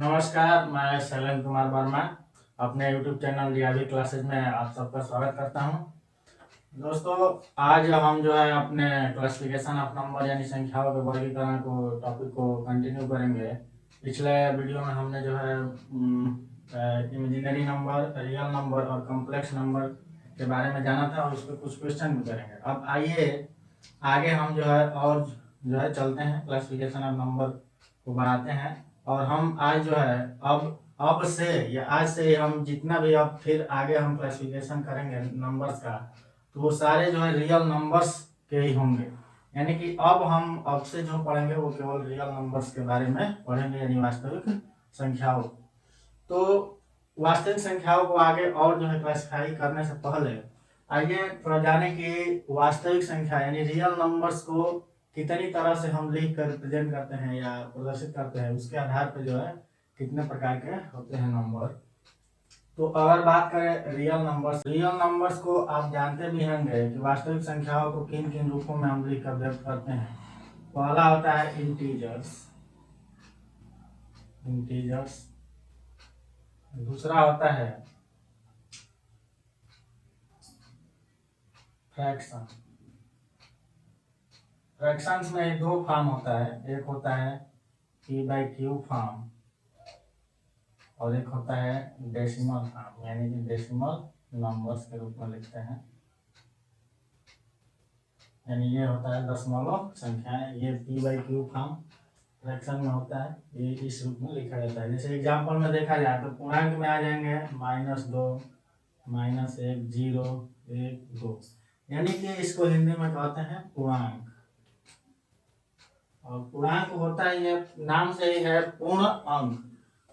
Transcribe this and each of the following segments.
नमस्कार, मैं शैलेंद्र कुमार वर्मा अपने YouTube चैनल डीआरबी क्लासेज में आप सबका स्वागत करता हूं। दोस्तों, आज हम जो है अपने क्लासिफिकेशन ऑफ नंबर यानी संख्याओं के वर्गीकरण को टॉपिक को कंटिन्यू करेंगे। पिछले वीडियो में हमने जो है इमेजिनरी नंबर, रियल नंबर और कॉम्प्लेक्स नंबर के बारे में जाना था और उस पर कुछ क्वेश्चन भी करेंगे। अब आइए आगे हम जो है और जो है चलते हैं, क्लासिफिकेशन ऑफ नंबर को बनाते हैं। और हम आज जो है अब से या आज से हम जितना भी अब फिर आगे हम क्लासिफिकेशन करेंगे नंबर्स का, तो वो सारे जो है रियल नंबर्स के ही होंगे। यानी कि अब से जो पढ़ेंगे वो केवल रियल नंबर्स के बारे में पढ़ेंगे, यानी वास्तविक संख्याओं। तो वास्तविक संख्याओं को आगे और जो है क्लासिफाई करने से पहले आइए थोड़ा जाने कि वास्तविक संख्या यानी रियल नंबर्स को कितनी तरह से हम लिख कर रिप्रेजेंट करते हैं या प्रदर्शित करते हैं, उसके आधार पर जो है कितने प्रकार के होते हैं नंबर। तो अगर बात करें रियल नंबर्स को आप जानते भी होंगे कि वास्तविक संख्याओं को किन किन रूपों में हम लिख कर व्यक्त करते हैं। पहला होता है इंटीजर्स, दूसरा होता है फ्रैक्शन। फ्रैक्शंस में दो फॉर्म होता है, एक होता है p/q फॉर्म और एक होता है डेसिमल फॉर्म, यानी कि डेसिमल नंबर्स के रूप में लिखते हैं। यानी ये होता है दशमलव संख्याएं, ये p/q फॉर्म फ्रैक्शन में होता है, ये इस रूप में लिखा जाता है। जैसे एग्जांपल में देखा जाए तो पूर्णांक में आ जाएंगे -2, -1, 0, 1, 2, यानी कि इसको हिंदी में कहते हैं पूर्णांक। और पूर्णांक होता ही है, नाम से ही है पूर्ण अंक।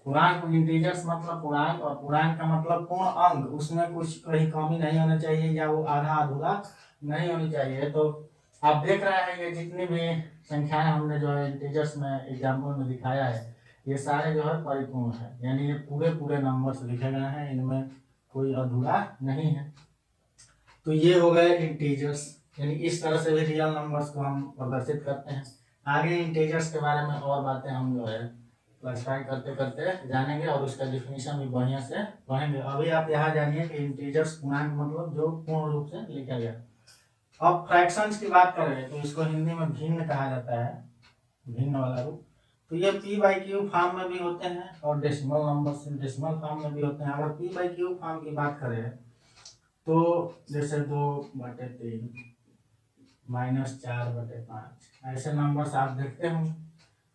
पूर्णांक इंटीजर्स मतलब पूर्णांक, और पूर्णांक का मतलब पूर्ण अंक, उसमें कुछ कहीं कमी नहीं होना चाहिए या वो आधा अधूरा नहीं होनी चाहिए। तो आप देख रहे हैं ये जितनी भी संख्याएं हमने जो है इंटीजर्स में एग्जाम्पल में दिखाया है, ये सारे जो है परिपूर्ण है, यानी ये पूरे पूरे नंबर्स लिखे गए हैं, इनमें कोई अधूरा नहीं है। तो ये हो गए इंटीजर्स, यानी इस तरह से भी रियल नंबर्स को हम प्रदर्शित करते हैं। आगे इंटीजर्स के बारे में और बातें हम जो है क्लासिफाई करते करते जानेंगे और उसका डिफिनीशन भी बढ़िया से पढ़ेंगे। अभी आप यहाँ जानिए कि इंटीजर्स पूर्णांक मतलब जो पूर्ण रूप से लिखा गया। अब फ्रैक्शंस की बात करें तो इसको हिंदी में भिन्न कहा जाता है, भिन्न वाला रूप। तो ये p/q फॉर्म में भी होते हैं और डेसिमल नंबर्स डेसिमल फॉर्म में भी होते हैं। अगर p/q फॉर्म की बात करें तो जैसे 2/3, -4/5 ऐसे नंबर्स आप देखते होंगे,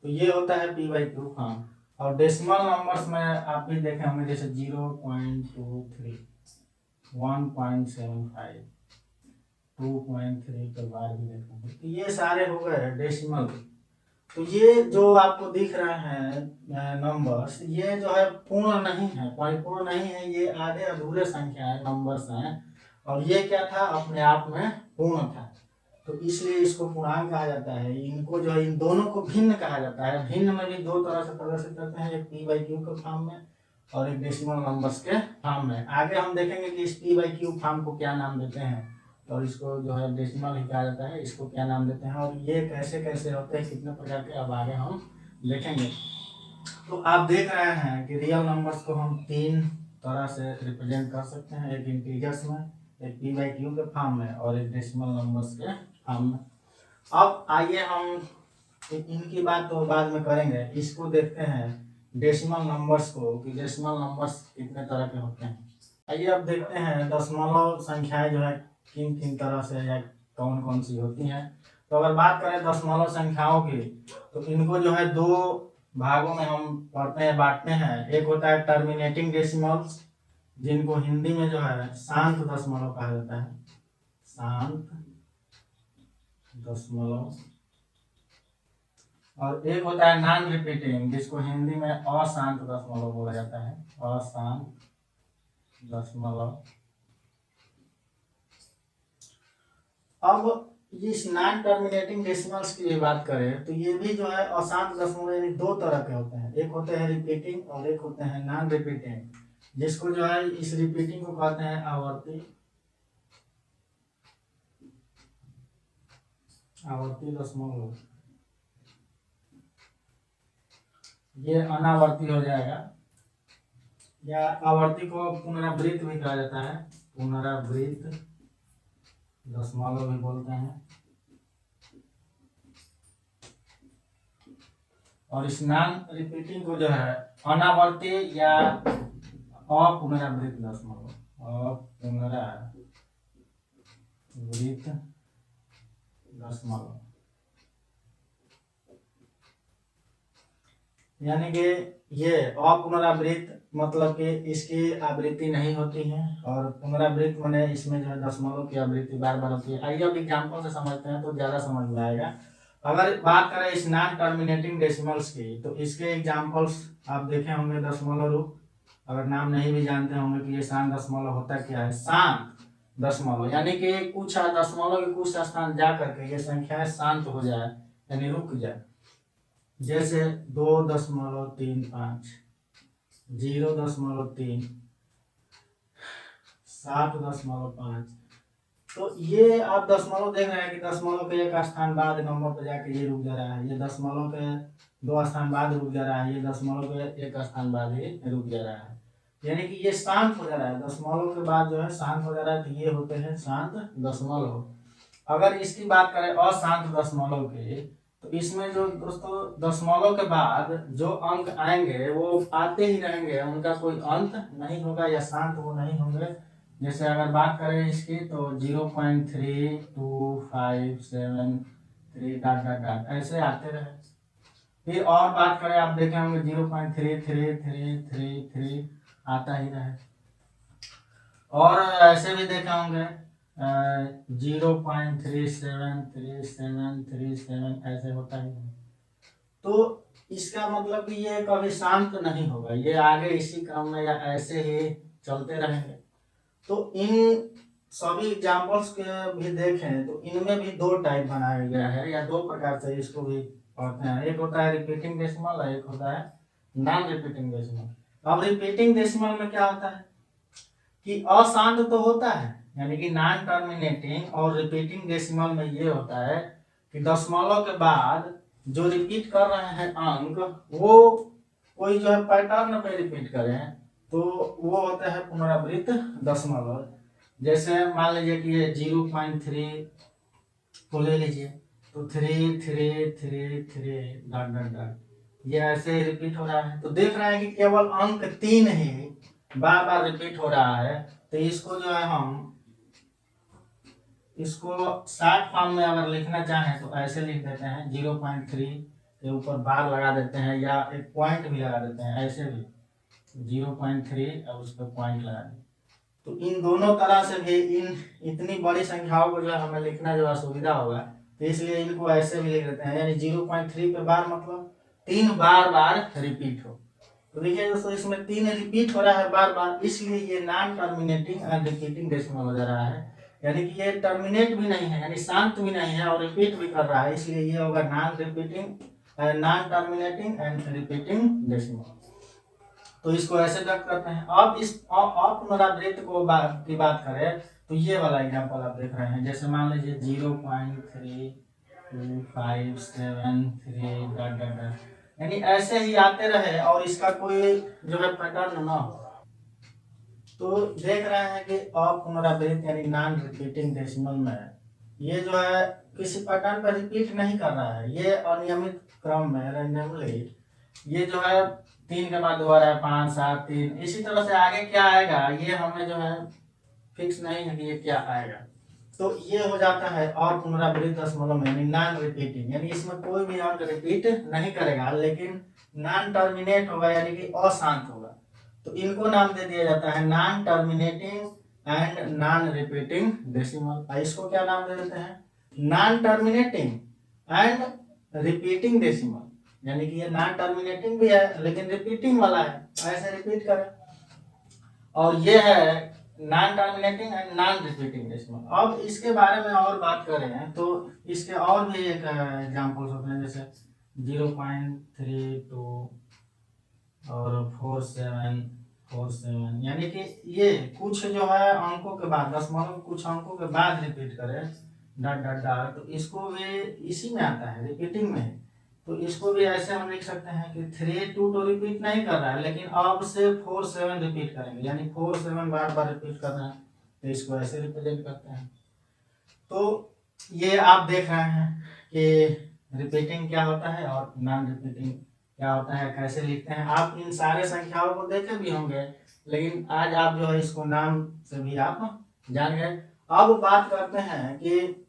तो ये होता है p/q फॉर्म। और डेसिमल नंबर्स में आप भी देखे होंगे, जैसे 0.23, 1.75, 2.3 के बाद भी देखे होंगे। तो ये सारे हो गए डेसिमल। तो ये जो आपको दिख रहे हैं नंबर्स, ये जो है पूर्ण नहीं है, परिपूर्ण नहीं है, ये आधे अधूरे संख्याएं नंबर्स हैं। और ये क्या था, अपने आप में पूर्ण था, तो इसलिए इसको पूर्णांक कहा जाता है। इनको जो है इन दोनों को भिन्न कहा जाता है। भिन्न में भी दो तरह से प्रदर्शित करते हैं, एक p/q के फॉर्म में और एक डेसिमल नंबर्स के फॉर्म में। आगे हम देखेंगे कि इस p/q फॉर्म को क्या नाम देते हैं, और इसको जो है डेसिमल ही कहा जाता है, इसको क्या नाम देते हैं, और ये कैसे कैसे होते हैं, कितने प्रकार के, अब आगे हम देखेंगे। तो आप देख रहे हैं कि रियल नंबर्स को हम तीन तरह से रिप्रेजेंट कर सकते हैं, एक इंटीजर्स में, एक p/q के फॉर्म में और एक डेसिमल नंबर्स के फॉर्म में। अब आइए हम इनकी बात तो बाद में करेंगे, इसको देखते हैं डेसिमल नंबर्स को, कि डेसिमल नंबर्स कितने तरह के होते हैं। आइए अब देखते हैं दशमलव संख्याएं जो है किन किन तरह से या कौन कौन सी होती हैं। तो अगर बात करें दशमलव संख्याओं की, तो इनको जो है दो भागों में हम पढ़ते हैं, बांटते हैं। एक होता है टर्मिनेटिंग डेसिमल्स, जिनको हिंदी में जो है शांत दशमलव कहा जाता है, शांत दशमलव। और एक होता है नॉन रिपीटिंग, जिसको हिंदी में अशांत दशमलव बोला जाता है, अशांत दशमलव। अब इस नॉन टर्मिनेटिंग डेसिमल्स की बात करें तो ये भी जो है अशांत दशमलव, यानी दो तरह के होते हैं, एक होते हैं रिपीटिंग और एक होते हैं नॉन रिपीटिंग, जिसको जो है इस रिपीटिंग को कहते हैं आवर्ती दशमलव। ये अनावर्ती हो जाएगा, या आवर्ती को पुनरावृत्त भी कहा जाता है, पुनरावृत्त दशमलव भी बोलते हैं। और इस नॉन रिपीटिंग को जो है अनावर्ती या अपुनरावृत्त दशमलव, अपुनरावृत्त दशमलव, यानी कि ये अपुनरावृत्त मतलब कि इसकी आवृत्ति नहीं होती है, और पुनरावृत्त माने इसमें जो है दशमलव की आवृत्ति बार बार होती है। आइए अब एग्जाम्पल से समझते हैं तो ज़्यादा समझ में आएगा। अगर बात करें इस नॉन टर्मिनेटिंग डेसिमल्स की, तो इसके एग्जाम्पल्स आप देखे होंगे दशमलव रूप। अगर नाम नहीं भी जानते होंगे कि ये शांत दशमलव होता क्या है। शांत दशमलव यानी कि कुछ दशमलव के कुछ स्थान जा करके ये संख्याएं शांत हो जाए, यानी रुक जाए। जैसे 2.35, 0.3, 7.5। तो ये आप दशमलव देख रहे हैं कि दशमलव के एक स्थान बाद नंबर पर जाके ये रुक जा रहा है, ये दशमलव के 2 स्थान बाद रुक जा रहा है, ये दशमलव के 1 स्थान बाद ही रुक जा रहा है, यानी कि ये शांत हो जा रहा है। दशमलव के बाद जो है शांत हो जा रहा है, तो ये होते हैं शांत दशमलव। अगर इसकी बात करें अशांत दशमलव की, तो इसमें जो दोस्तों दशमलव के बाद जो अंक आएंगे वो आते ही रहेंगे, उनका कोई अंत नहीं होगा या शांत वो नहीं होंगे। जैसे अगर बात करें इसकी तो 0.3257 डॉट डॉट डॉट ऐसे आते रहे। फिर और बात करें, आप देखे होंगे 0.333333 आता ही रहे। और ऐसे भी देखे होंगे 0.373737 ऐसे होता ही है। तो इसका मतलब कि ये कभी शांत नहीं होगा, ये आगे इसी क्रम में या ऐसे ही चलते रहेंगे। तो इन सभी एग्जाम्पल्स के भी देखें तो इनमें भी दो टाइप बनाया गया है, या दो प्रकार से इसको भी पढ़ते हैं। एक होता है रिपीटिंग डेसिमल और एक होता है नॉन रिपीटिंग डेसिमल। अब रिपीटिंग डेसिमल में क्या होता है कि अशांत तो होता है, यानी कि नॉन टर्मिनेटिंग। और रिपीटिंग डेसिमल में ये होता है कि दशमलव के बाद जो रिपीट कर रहे हैं अंक, वो कोई जो है पैटर्न पे रिपीट करें, तो वो होता है पुनरावृत्त दशमलव। जैसे मान लीजिए कि ये 0.3 को ले लीजिए, तो 3 डॉट डॉट डॉट ये ऐसे ही रिपीट हो रहा है। तो देख रहे हैं कि केवल अंक 3 ही बार बार रिपीट हो रहा है। तो इसको जो है हम इसको शॉर्ट फॉर्म में अगर लिखना चाहें तो ऐसे लिख देते हैं, 0.3 के ऊपर बार लगा देते हैं या एक पॉइंट भी लगा देते हैं, ऐसे भी 0.3 और उस पर पॉइंट लगा दें। तो इन दोनों तरह से भी इन इतनी बड़ी संख्याओं को जो है हमें लिखना जो असुविधा होगा, तो इसलिए इनको ऐसे भी लिख देते हैं, यानी 0.3 पे बार मतलब 3 बार बार रिपीट हो। तो देखिए दोस्तों इसमें 3 रिपीट हो रहा है बार बार, इसलिए ये non terminating and repeating decimal हो जा रहा है। यानी कि ये टर्मिनेट भी नहीं है, यानी शांत भी नहीं है और रिपीट भी कर रहा है, इसलिए ये होगा non repeating non terminating and repeating decimal. तो इसको ऐसे व्यक्त करते हैं। अब इस अपुनरावृत्त की बात करें तो ये वाला एग्जांपल आप देख रहे हैं, जैसे मान लीजिए 0.3257 डॉट डॉट डॉट, यानी ऐसे ही आते रहे और इसका कोई जो है पैटर्न ना हो। तो देख रहे हैं कि अपुनरावृत्त यानी नॉन रिपीटिंग डेसिमल में ये जो है किसी पैटर्न पर रिपीट नहीं कर रहा है, ये अनियमित क्रम में रैंडमली ये जो है 3 के बाद दोबारा है 5 7 3, इसी तरह से आगे क्या आएगा ये हमें जो है फिक्स नहीं है कि ये क्या आएगा। तो ये हो जाता है और पुनरावृत्त दशमलव में, यानी नॉन रिपीटिंग, यानी इसमें कोई भी अंक रिपीट नहीं करेगा लेकिन नॉन टर्मिनेट होगा, यानी कि अशांत होगा। तो इनको नाम दे दिया जाता है non terminating and non repeating decimal. इसको क्या नाम दे देते हैं, non terminating and repeating decimal, यानी कि ये नॉन टर्मिनेटिंग भी है लेकिन रिपीटिंग वाला है, ऐसे रिपीट करें। और ये है non terminating and non repeating decimal. अब इसके बारे में और बात करें तो इसके और भी एक एग्जांपल्स होते हैं, जैसे 0.32 और 4747, यानी कि ये कुछ जो है अंकों के बाद दशमलव कुछ अंकों के बाद रिपीट करें डॉट डॉट डॉट, तो इसको भी इसी में आता है, रिपीटिंग में। तो इसको भी ऐसे हम लिख सकते हैं कि 3 2 तो रिपीट नहीं कर रहा है, लेकिन अब से 4 7 रिपीट करेंगे, यानी 4 7 बार बार रिपीट कर रहे हैं, तो इसको ऐसे रिप्रेजेंट करते हैं। तो ये आप देख रहे हैं कि रिपीटिंग क्या होता है और नॉन रिपीटिंग क्या होता है, कैसे लिखते हैं। आप इन सारे संख्याओं को देखे भी होंगे, लेकिन आज आप जो है इसको नाम से भी आप जान गए। अब बात करते हैं कि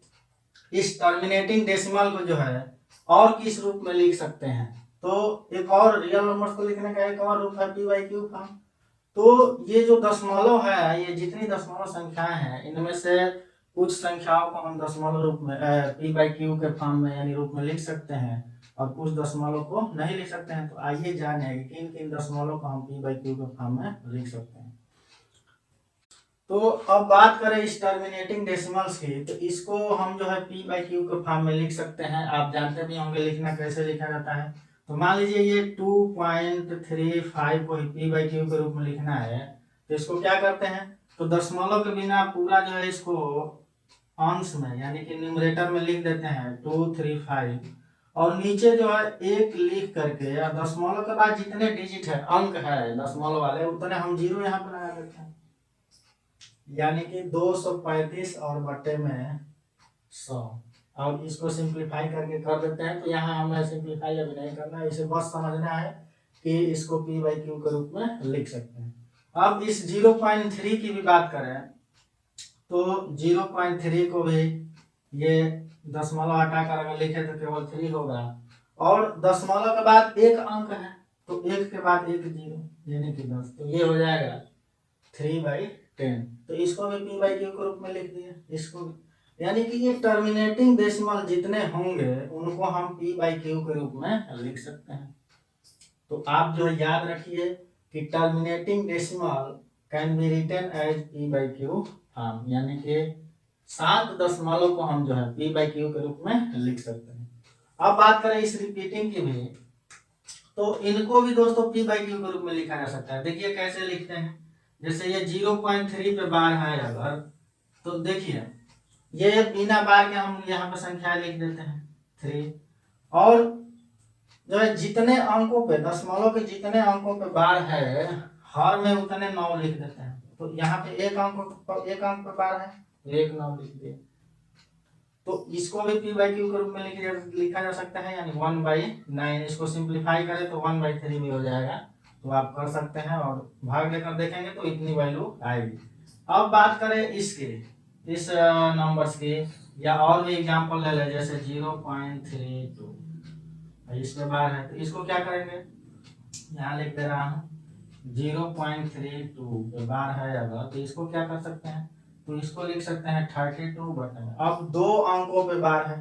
इस टर्मिनेटिंग डेसिमल को जो है और किस रूप में लिख सकते हैं। तो एक और रियल नंबर्स को लिखने का एक और रूप है p/q फॉर्म। तो ये जो दशमलव है, ये जितनी दशमलव संख्याएं हैं, इनमें से कुछ संख्याओं को हम दशमलव रूप में p/q के फॉर्म में यानी रूप में लिख सकते हैं, और कुछ दशमलव को नहीं लिख सकते हैं। तो आइए जाने कि किन किन दशमलव को हम p/q के फॉर्म में लिख सकते हैं। तो अब बात करें इस टर्मिनेटिंग डेसिमल्स की, तो इसको हम जो है p/q के फॉर्म में लिख सकते हैं। आप जानते भी होंगे लिखना कैसे लिखा जाता है। तो मान लीजिए ये 2.35 को p/q के रूप में लिखना है, तो इसको क्या करते हैं, तो दशमलव के बिना पूरा जो है इसको अंश में यानी कि न्यूमरेटर में लिख देते हैं 235, और नीचे जो है एक लिख करके, या दशमलव के बाद जितने डिजिट है अंक है दशमलव वाले, उतने हम जीरो यहाँ पर लगा देते हैं, यानी कि 235 और बटे में 100। अब इसको सिंप्लीफाई करके कर देते हैं। तो यहाँ हमें सिंप्लीफाई अभी नहीं करना है, इसे बस समझना है कि इसको p/q के रूप में लिख सकते हैं। अब इस 0.3 की भी बात करें, तो 0.3 को भी ये दशमलव हटाकर अगर लिखे तो केवल 3 होगा, और दशमलव के बाद एक अंक है, तो एक के बाद एक जीरो यानी कि 10, तो ये हो जाएगा 3/10। तो इसको भी p/q के रूप में लिख दिए इसको भी। यानी कि ये टर्मिनेटिंग डेसिमल जितने होंगे उनको हम p/q के रूप में लिख सकते हैं। तो आप जो याद रखिए कि terminating decimal can be written as p/q form, यानी कि 7 दशमलव को हम जो है p/q के रूप में लिख सकते हैं। अब बात करें इस रिपीटिंग की भी, तो इनको भी दोस्तों p/q के रूप में लिखा जा सकता है। देखिए कैसे लिखते हैं, जैसे ये 0.3 पे बार है अगर, तो देखिए ये बिना बार के हम यहाँ पे संख्या लिख देते हैं 3, और जो है जितने अंकों पे दशमलव के जितने अंकों पे बार है हर में उतने 9 लिख देते हैं। तो यहाँ पे एक अंक पे बार है, एक 9 लिख दिए। तो इसको भी p/q के रूप में लिखा जा सकता है, यानी 1/9। इसको सिंप्लीफाई करें तो 1/3 भी हो जाएगा। तो आप कर सकते हैं, और भाग लेकर देखेंगे तो इतनी वैल्यू आएगी। अब बात करें इसके इस नंबर्स की, या और भी एग्जांपल ले लें, जैसे 0.32 इसमें बार है, तो इसको क्या करेंगे, यहाँ लिख दे रहा हूँ 0.32 पे बार है अगर, तो इसको क्या कर सकते हैं, तो इसको लिख सकते हैं 32 बटे में। अब 2 अंकों पे बार है,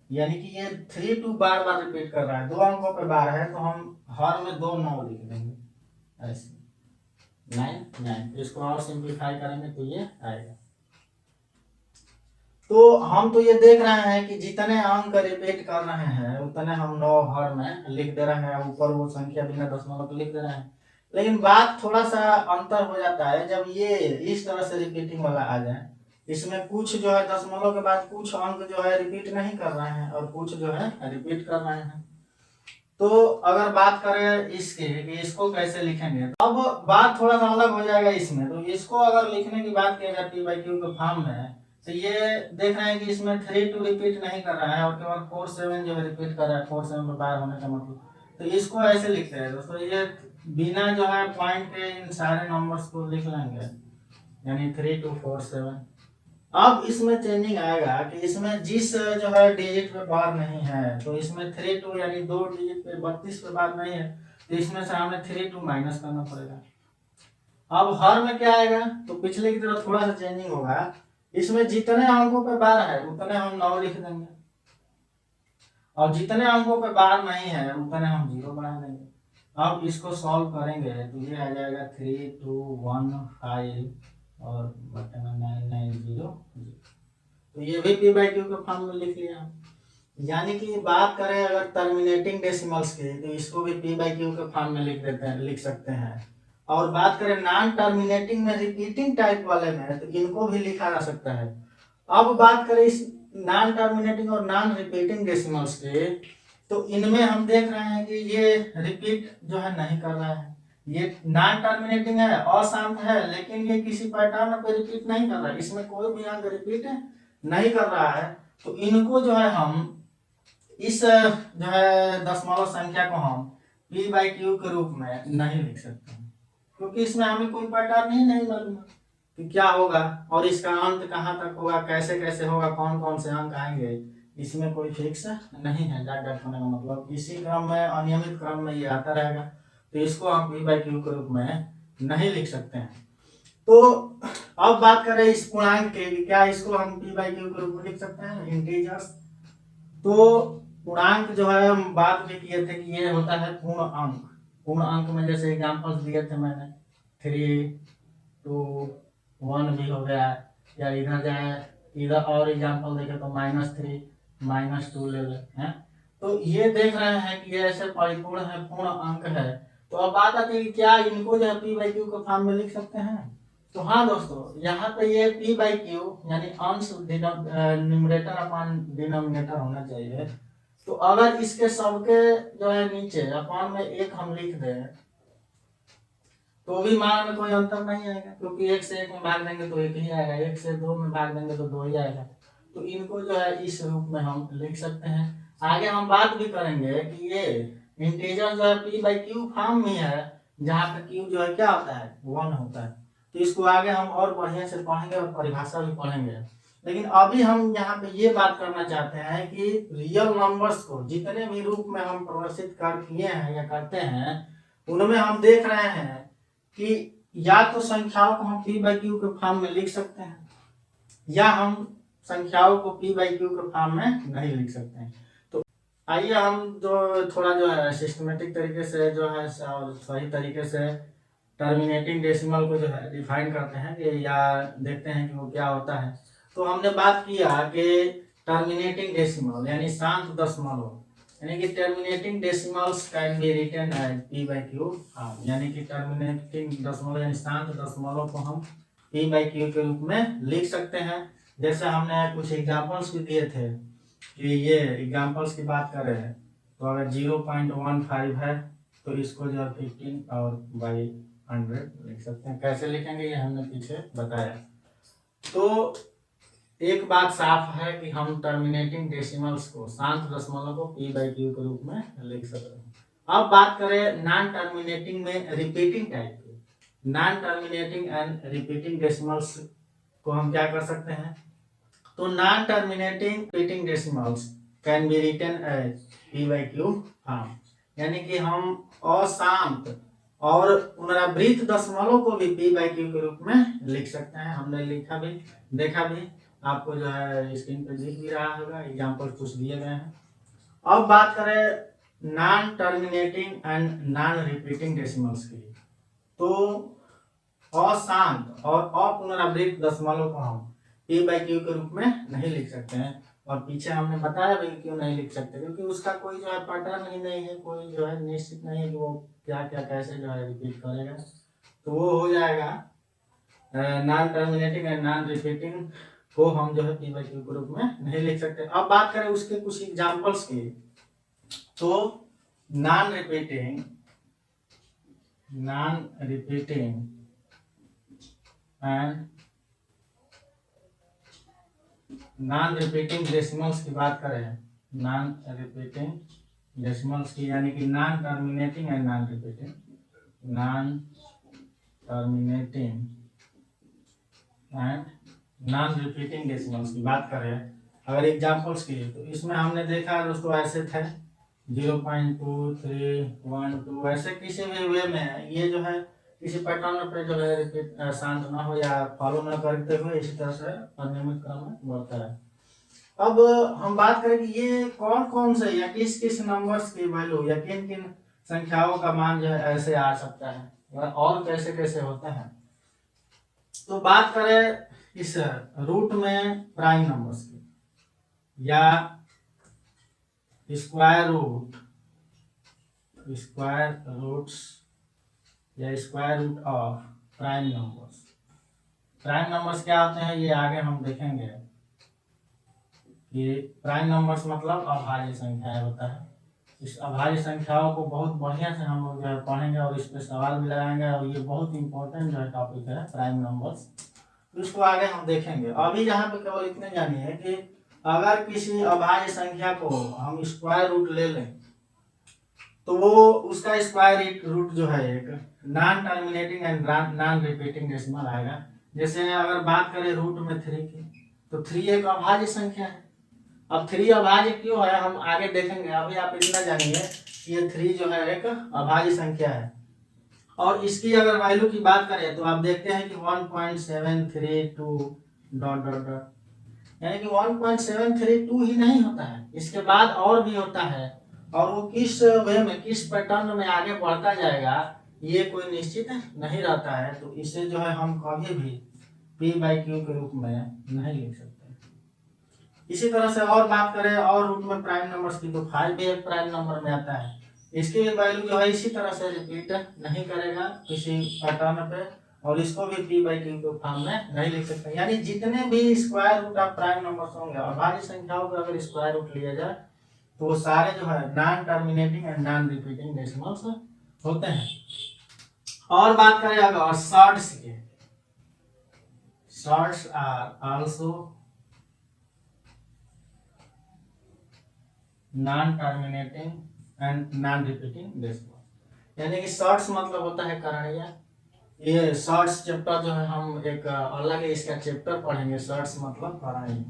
यानी कि ये 32 बार बार रिपीट कर रहा है, 2 अंकों पे बार है, तो हम हर में 2 9 लिख देंगे ऐसे 9। इसको और सिंप्लीफाई करेंगे तो ये आएगा। तो हम तो ये देख रहे हैं कि जितने अंक रिपीट कर रहे हैं उतने हम 9 हर में लिख दे रहे हैं, ऊपर वो संख्या बिना दशमलव के लिख दे रहे हैं। लेकिन बात थोड़ा सा अंतर हो जाता है जब ये इस तरह से रिपीटिंग वाला आ जाए। इसमें कुछ जो है दशमलव के बाद कुछ अंक जो है रिपीट नहीं कर रहे हैं, और कुछ जो है रिपीट कर रहे हैं। तो अगर बात करें इसके कि इसको कैसे लिखेंगे, अब बात थोड़ा सा अलग हो जाएगा इसमें। तो इसको अगर लिखने की बात की जाए p/q के फॉर्म में, तो ये देख रहे हैं कि इसमें 3 2 रिपीट नहीं कर रहा है, और केवल 4 7 जो है रिपीट कर रहा है। 4 7 पे बार होने का मतलब, तो इसको ऐसे लिखते हैं दोस्तों, ये बिना जो है पॉइंट के इन सारे नंबर्स को लिख लेंगे, यानी 3 2 4 7। अब इसमें चेंजिंग आएगा कि इसमें जिस जो है डिजिट पे बार नहीं है, तो इसमें 3 2 यानी 2 डिजिट पे 32 पे बार नहीं है, तो इसमें से हमें 3 2 माइनस करना पड़ेगा। अब हर में क्या आएगा, तो पिछले की तरह थोड़ा सा चेंजिंग होगा। इसमें जितने अंकों पे बार है उतने हम 9 लिख देंगे, और जितने अंकों पे बार नहीं है उतने हम 0 बढ़ा देंगे। अब इसको सॉल्व करेंगे तो ये आ जाएगा 3 2 1 5 और बटे में 9 9 0। तो ये भी p/q के फॉर्म में लिख लिया। यानी कि बात करें अगर टर्मिनेटिंग डेसिमल्स की, तो इसको भी p/q के फॉर्म में लिख सकते हैं। और बात करें नॉन टर्मिनेटिंग में रिपीटिंग टाइप वाले में, तो इनको भी लिखा जा सकता है। अब बात करें इस नॉन टर्मिनेटिंग और नॉन रिपीटिंग डेसिमल्स की, तो इनमें हम देख रहे हैं कि ये रिपीट जो है नहीं कर रहा है, ये नॉन टर्मिनेटिंग है, अशांत है, लेकिन ये किसी पैटर्न पे रिपीट नहीं कर रहा है, इसमें कोई भी अंक रिपीट नहीं कर रहा है। तो इनको जो है हम इस जो है दशमलव संख्या को हम p बाई क्यू के रूप में नहीं लिख सकते हैं, क्योंकि इसमें हमें कोई पैटर्न ही नहीं मालूम है कि क्या होगा और इसका अंत कहाँ तक होगा, कैसे कैसे होगा, कौन कौन से अंक आएंगे, इसमें कोई फिक्स नहीं है। डॉट डॉट होने का मतलब इसी क्रम में, अनियमित क्रम में ये आता रहेगा, तो इसको हम p बाई क्यू के रूप में नहीं लिख सकते हैं। तो अब बात करें इस पूर्णांक के, क्या इसको हम p बाई क्यू के रूप में लिख सकते हैं, इंटीजर्स। तो पूर्णांक जो है हम बात भी किए थे कि ये होता है पूर्ण अंक। पूर्ण अंक में जैसे एग्जांपल्स दिए थे मैंने, 3, 2, 1 भी हो गया, या इधर जाए इधर और एग्जांपल देखे तो -3, -2 ले ले हैं। तो ये देख रहे हैं कि ये ऐसे परिपूर्ण है, पूर्ण अंक है। तो अब बात आती है कि क्या इनको जो है p बाई क्यू के फॉर्म में लिख सकते हैं। तो हाँ दोस्तों, यहाँ पे ये p बाई क्यू यानी अंश न्यूमरेटर अपॉन डिनोमिनेटर होना चाहिए। तो अगर इसके सबके जो है नीचे अपॉन में 1 हम लिख दें तो भी मान में कोई अंतर नहीं आएगा, क्योंकि 1 से 1 में भाग देंगे तो 1 ही आएगा, 1 से 2 में भाग देंगे तो 2 ही आएगा। तो इनको जो है इस रूप में हम लिख सकते हैं। आगे हम बात भी करेंगे कि ये इंटीजर जो है p बाई क्यू फॉर्म में है, जहाँ पे क्यू जो है क्या होता है, 1 होता है। तो इसको आगे हम और बढ़िया से पढ़ेंगे और परिभाषा भी पढ़ेंगे। लेकिन अभी हम यहाँ पे ये बात करना चाहते हैं कि रियल नंबर्स को जितने भी रूप में हम प्रदर्शित कर किए हैं या करते हैं, उनमें हम देख रहे हैं कि या तो संख्याओं को हम p बाई क्यू के फॉर्म में लिख सकते हैं, या हम संख्याओं को p बाई क्यू के फॉर्म में नहीं लिख सकते हैं। तो आइए हम जो थोड़ा जो है सिस्टमेटिक तरीके से जो है और सही तरीके से टर्मिनेटिंग डेसिमल को जो है डिफाइन करते हैं कि, या देखते हैं कि वो क्या होता है। तो हमने बात किया कि टर्मिनेटिंग डेसिमल यानी शांत दशमलव, यानी कि terminating decimals can be written as p by q form, यानी कि टर्मिनेटिंग दशमलव यानी शांत दशमलव को हम p बाई क्यू के रूप में लिख सकते हैं। जैसे हमने कुछ एग्जांपल्स भी दिए थे कि ये एग्जांपल्स की बात कर रहे हैं, तो अगर 0.15 है तो इसको जो है 15 और बाई 100 लिख सकते हैं। कैसे लिखेंगे ये हमने पीछे बताया। तो एक बात साफ है कि हम टर्मिनेटिंग डेसिमल्स को, शांत दशमलव को p बाई क्यू के रूप में लिख सकते हैं। अब बात करें नॉन टर्मिनेटिंग में रिपीटिंग टाइप के, non terminating and repeating decimals को हम क्या कर सकते हैं। तो non terminating repeating decimals can be written as p by q form, यानी कि हम अशांत और पुनरावृत्त दशमलव को भी p बाई क्यू के रूप में लिख सकते हैं। हमने लिखा भी, देखा भी, आपको जो है स्क्रीन पे दिख भी रहा होगा, एग्जांपल कुछ दिए गए हैं। अब बात करें non terminating and non repeating decimals की, तो अशांत और अपुनरावृत्त दशमलव को हम p बाई क्यू के रूप में नहीं लिख सकते हैं। और पीछे हमने बताया भी क्यों नहीं लिख सकते, क्योंकि उसका कोई जो है पैटर्न ही नहीं है, कोई जो है निश्चित नहीं है कि वो क्या क्या कैसे जो है रिपीट करेगा। तो वो हो जाएगा non terminating and non repeating को हम जो है p बाई क्यू के रूप में नहीं लिख सकते। अब बात करें उसके कुछ एग्जांपल्स की, तो non repeating and non repeating decimals की बात करें, नॉन रिपीटिंग डेसिमल्स की, यानी कि non terminating and non repeating, non terminating and non repeating decimals की बात करें अगर एग्जांपल्स की, तो इसमें हमने देखा दोस्तों ऐसे थे 0.2, 3, 1, 2, ऐसे किसी भी वे में ये जो है किसी पैटर्न पे जो है रिपीट शांत ना हो या फॉलो ना करते हुए इसी तरह से अनियमित क्रम में बढ़ता है। अब हम बात करें कि ये कौन कौन से या किस किस नंबर्स की वैल्यू या किन किन संख्याओं का मान जो है ऐसे आ सकता है और कैसे कैसे होता है। तो बात करें इस रूट में प्राइम नंबर्स की, या स्क्वायर रूट्स या square root of prime numbers. Prime numbers क्या होते हैं ये आगे हम देखेंगे कि प्राइम नंबर्स मतलब अभाज्य संख्याएं होता है। इस अभाज्य संख्याओं को बहुत बढ़िया से हम लोग जो है पढ़ेंगे और इस पे सवाल भी लगाएंगे और ये बहुत इंपॉर्टेंट जो है टॉपिक है प्राइम नंबर्स। तो इसको आगे हम देखेंगे। अभी यहाँ पे केवल इतने जानिए कि अगर किसी अभाज्य संख्या को हम स्क्वायर रूट ले लें तो वो उसका स्क्वायर रूट जो है एक non terminating and non repeating decimal आएगा। जैसे अगर बात करें रूट में 3 की, तो 3 एक अभाज्य संख्या है। अब 3 अभाज्य क्यों है हम आगे देखेंगे। अभी आप इतना जानिए कि ये 3 जो है एक अभाज्य संख्या है और इसकी अगर वैल्यू की बात करें तो आप देखते हैं कि 1.732 डॉट डॉट डॉट, यानी कि 1.732 ही नहीं होता है, इसके बाद और भी होता है और वो किस वे में किस पैटर्न में आगे बढ़ता जाएगा ये कोई निश्चित नहीं रहता है। तो इसे जो है हम कभी भी p/q के रूप में नहीं लिख सकते। इसी तरह से और बात करें और रूट में प्राइम नंबर्स की, तो 5 भी एक प्राइम नंबर में आता है। इसकी वैल्यू जो है इसी तरह से रिपीट नहीं करेगा किसी पैटर्न पे और इसको भी p/q के फॉर्म में नहीं लिख सकते। यानी जितने भी square root of prime numbers होंगे और अभाज्य संख्याओं का अगर स्क्वायर रूट लिया जाए तो वो सारे जो है non terminating and non repeating decimals होते हैं। और बात करें अगर शॉर्ट्स की, surds are also non terminating and non repeating decimal, यानी कि शॉर्ट्स मतलब होता है करणीय। ये शॉर्ट्स चैप्टर जो है हम एक अलग इसका चैप्टर पढ़ेंगे, शॉर्ट्स मतलब करणीय,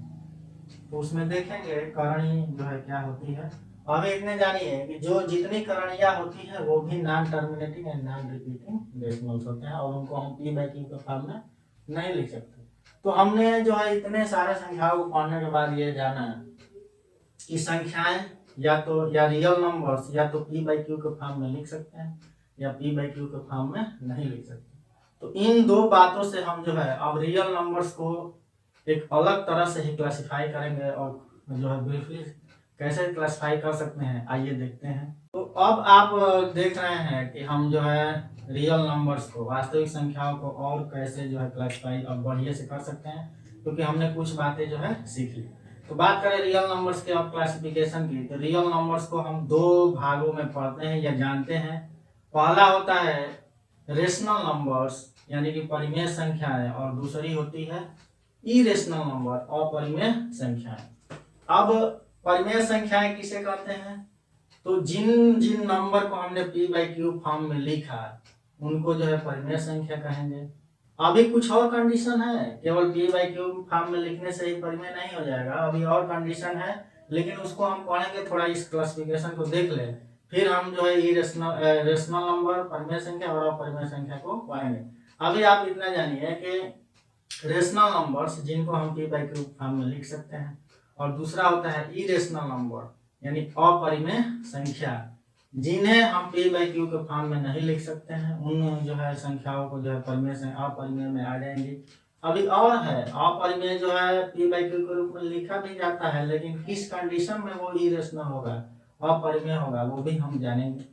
तो उसमें देखेंगे करणीय जो है क्या होती है। अभी इतने जानिए कि जो जितनी करणीय होती है वो भी non terminating and non repeating decimals होते हैं और उनको हम p/q के फॉर्म में नहीं लिख सकते। तो हमने जो है इतने सारे संख्याओं को पढ़ने के बाद ये जाना है कि संख्याएं या रियल नंबर्स या तो p/q के फॉर्म में लिख सकते हैं या p/q के फॉर्म में नहीं लिख सकते। तो इन दो बातों से हम जो है अब रियल नंबर्स को एक अलग तरह से ही क्लासिफाई करेंगे और जो है ब्रीफली कैसे क्लासिफाई कर सकते हैं आइए देखते हैं। तो अब आप देख रहे हैं कि हम जो है रियल नंबर्स को, वास्तविक संख्याओं को और कैसे जो है क्लासिफाई अब बढ़िया से कर सकते हैं क्योंकि हमने कुछ बातें जो है सीख ली। तो बात करें रियल नंबर्स के अब क्लासिफिकेशन की, तो रियल नंबर्स को हम दो भागों में पढ़ते हैं या जानते हैं। पहला होता है रेशनल नंबर्स यानी कि परिमेय संख्याएं और दूसरी होती है इरेशनल नंबर अपरिमेय संख्याएं। अब परिमेय संख्याएं किसे कहते हैं, तो जिन जिन नंबर को हमने p/q फॉर्म में लिखा उनको जो है परिमेय संख्या कहेंगे। अभी कुछ और कंडीशन है, केवल p/q फॉर्म में लिखने से ही परिमेय नहीं हो जाएगा, अभी और कंडीशन है लेकिन उसको हम पढ़ेंगे। थोड़ा इस क्लासिफिकेशन को देख ले फिर हम जो है रेशनल नंबर, परिमेय संख्या और अपरिमेय संख्या को पढ़ेंगे। अभी आप इतना जानिए कि रेशनल नंबर्स जिनको हम p/q फॉर्म में लिख सकते हैं और दूसरा होता है इरेशनल नंबर यानी अपरिमेय संख्या जिन्हें हम p/q के फॉर्म में नहीं लिख सकते हैं। उन जो है संख्याओं को जो है परिमेय से अपरिमेय में आ जाएंगे। अभी और है अपरिमेय जो है p/q के रूप में लिखा भी जाता है लेकिन किस कंडीशन में वो इरेशनल होगा, अपरिमेय होगा, वो भी हम जानेंगे।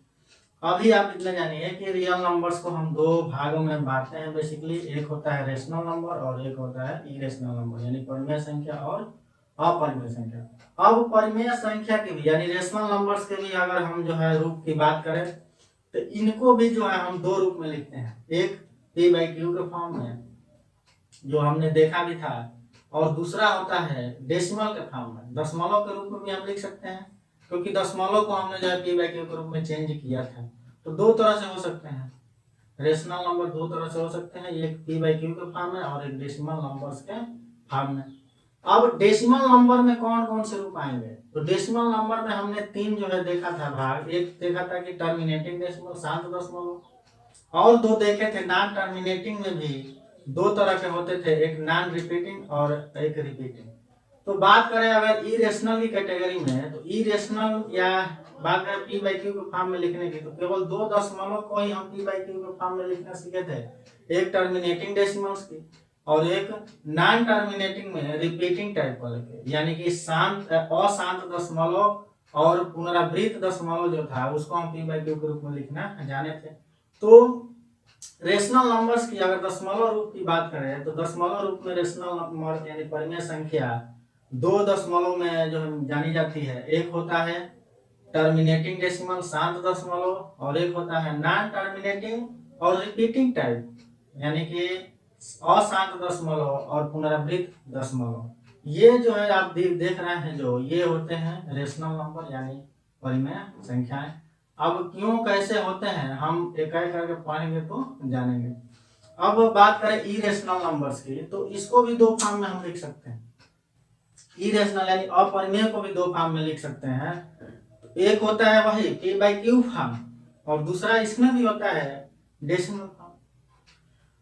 अभी आप इतना जानिए कि रियल नंबर्स को हम दो भागों में बांटते हैं बेसिकली, एक होता है रेशनल नंबर और एक होता है इरेशनल नंबर यानी परिमेय संख्या और अपरिमेय संख्या। अब परिमेय संख्या की भी यानी रेशनल नंबर्स के भी अगर हम जो है रूप की बात करें तो इनको भी जो है हम दो रूप में लिखते हैं, एक p/q के फॉर्म में जो हमने देखा भी था और दूसरा होता है डेसिमल के फॉर्म में, दशमलव के रूप में भी हम लिख सकते हैं क्योंकि दशमलव को हमने जो है p/q के रूप में चेंज किया था। तो दो तरह से हो सकते हैं, रेशनल नंबर दो तरह से हो सकते हैं, एक p/q के फॉर्म में और एक डेसिमल नंबर्स के फॉर्म में। अब डेसिमल नंबर में कौन कौन से रूप आएंगे, तो डेसिमल नंबर में हमने तीन जो है देखा था भाग, एक देखा था कि टर्मिनेटिंग डेसिमल, शांत दशमलव, और दो देखे थे नॉन टर्मिनेटिंग में भी दो तरह के होते थे, एक नॉन रिपीटिंग और एक रिपीटिंग। तो बात करें अगर इरेशनल की कैटेगरी में, तो इरेशनल या बात करें p/q के फॉर्म में लिखने की, तो केवल दो दशमलव को ही हम p/q के फॉर्म में लिखना सीखे थे, एक टर्मिनेटिंग डेसिमल्स की और एक नॉन टर्मिनेटिंग में रिपीटिंग टाइप वाले के, यानी कि शांत अशांत दशमलव और पुनरावृत्त दशमलव जो था उसको हम p/q के रूप में लिखना जाने थे। तो रेशनल नंबर्स की अगर दशमलव रूप की बात करें तो दशमलव रूप में रेशनल नंबर यानी परिमेय संख्या दो दशमलव में जो जानी जाती है, एक होता है टर्मिनेटिंग डेसिमल शांत दशमलव, और एक होता है नॉन टर्मिनेटिंग और रिपीटिंग टाइप, यानी कि अशांत दशमलव और पुनरावृत्त दशमलव। ये जो है आप देख रहे हैं, जो ये होते हैं रेशनल नंबर यानी परिमेय संख्याएं। अब क्यों कैसे होते हैं हम एक एक करके पढ़ेंगे तो जानेंगे। अब बात करें इरेशनल नंबर्स की, तो इसको भी दो फॉर्म में हम लिख सकते हैं। इरेशनल यानी अपरिमेय को भी दो फॉर्म में लिख सकते हैं। एक होता है वही पी बाई क्यू फॉर्म, और दूसरा इसमें भी होता है डेसिमल फॉर्म।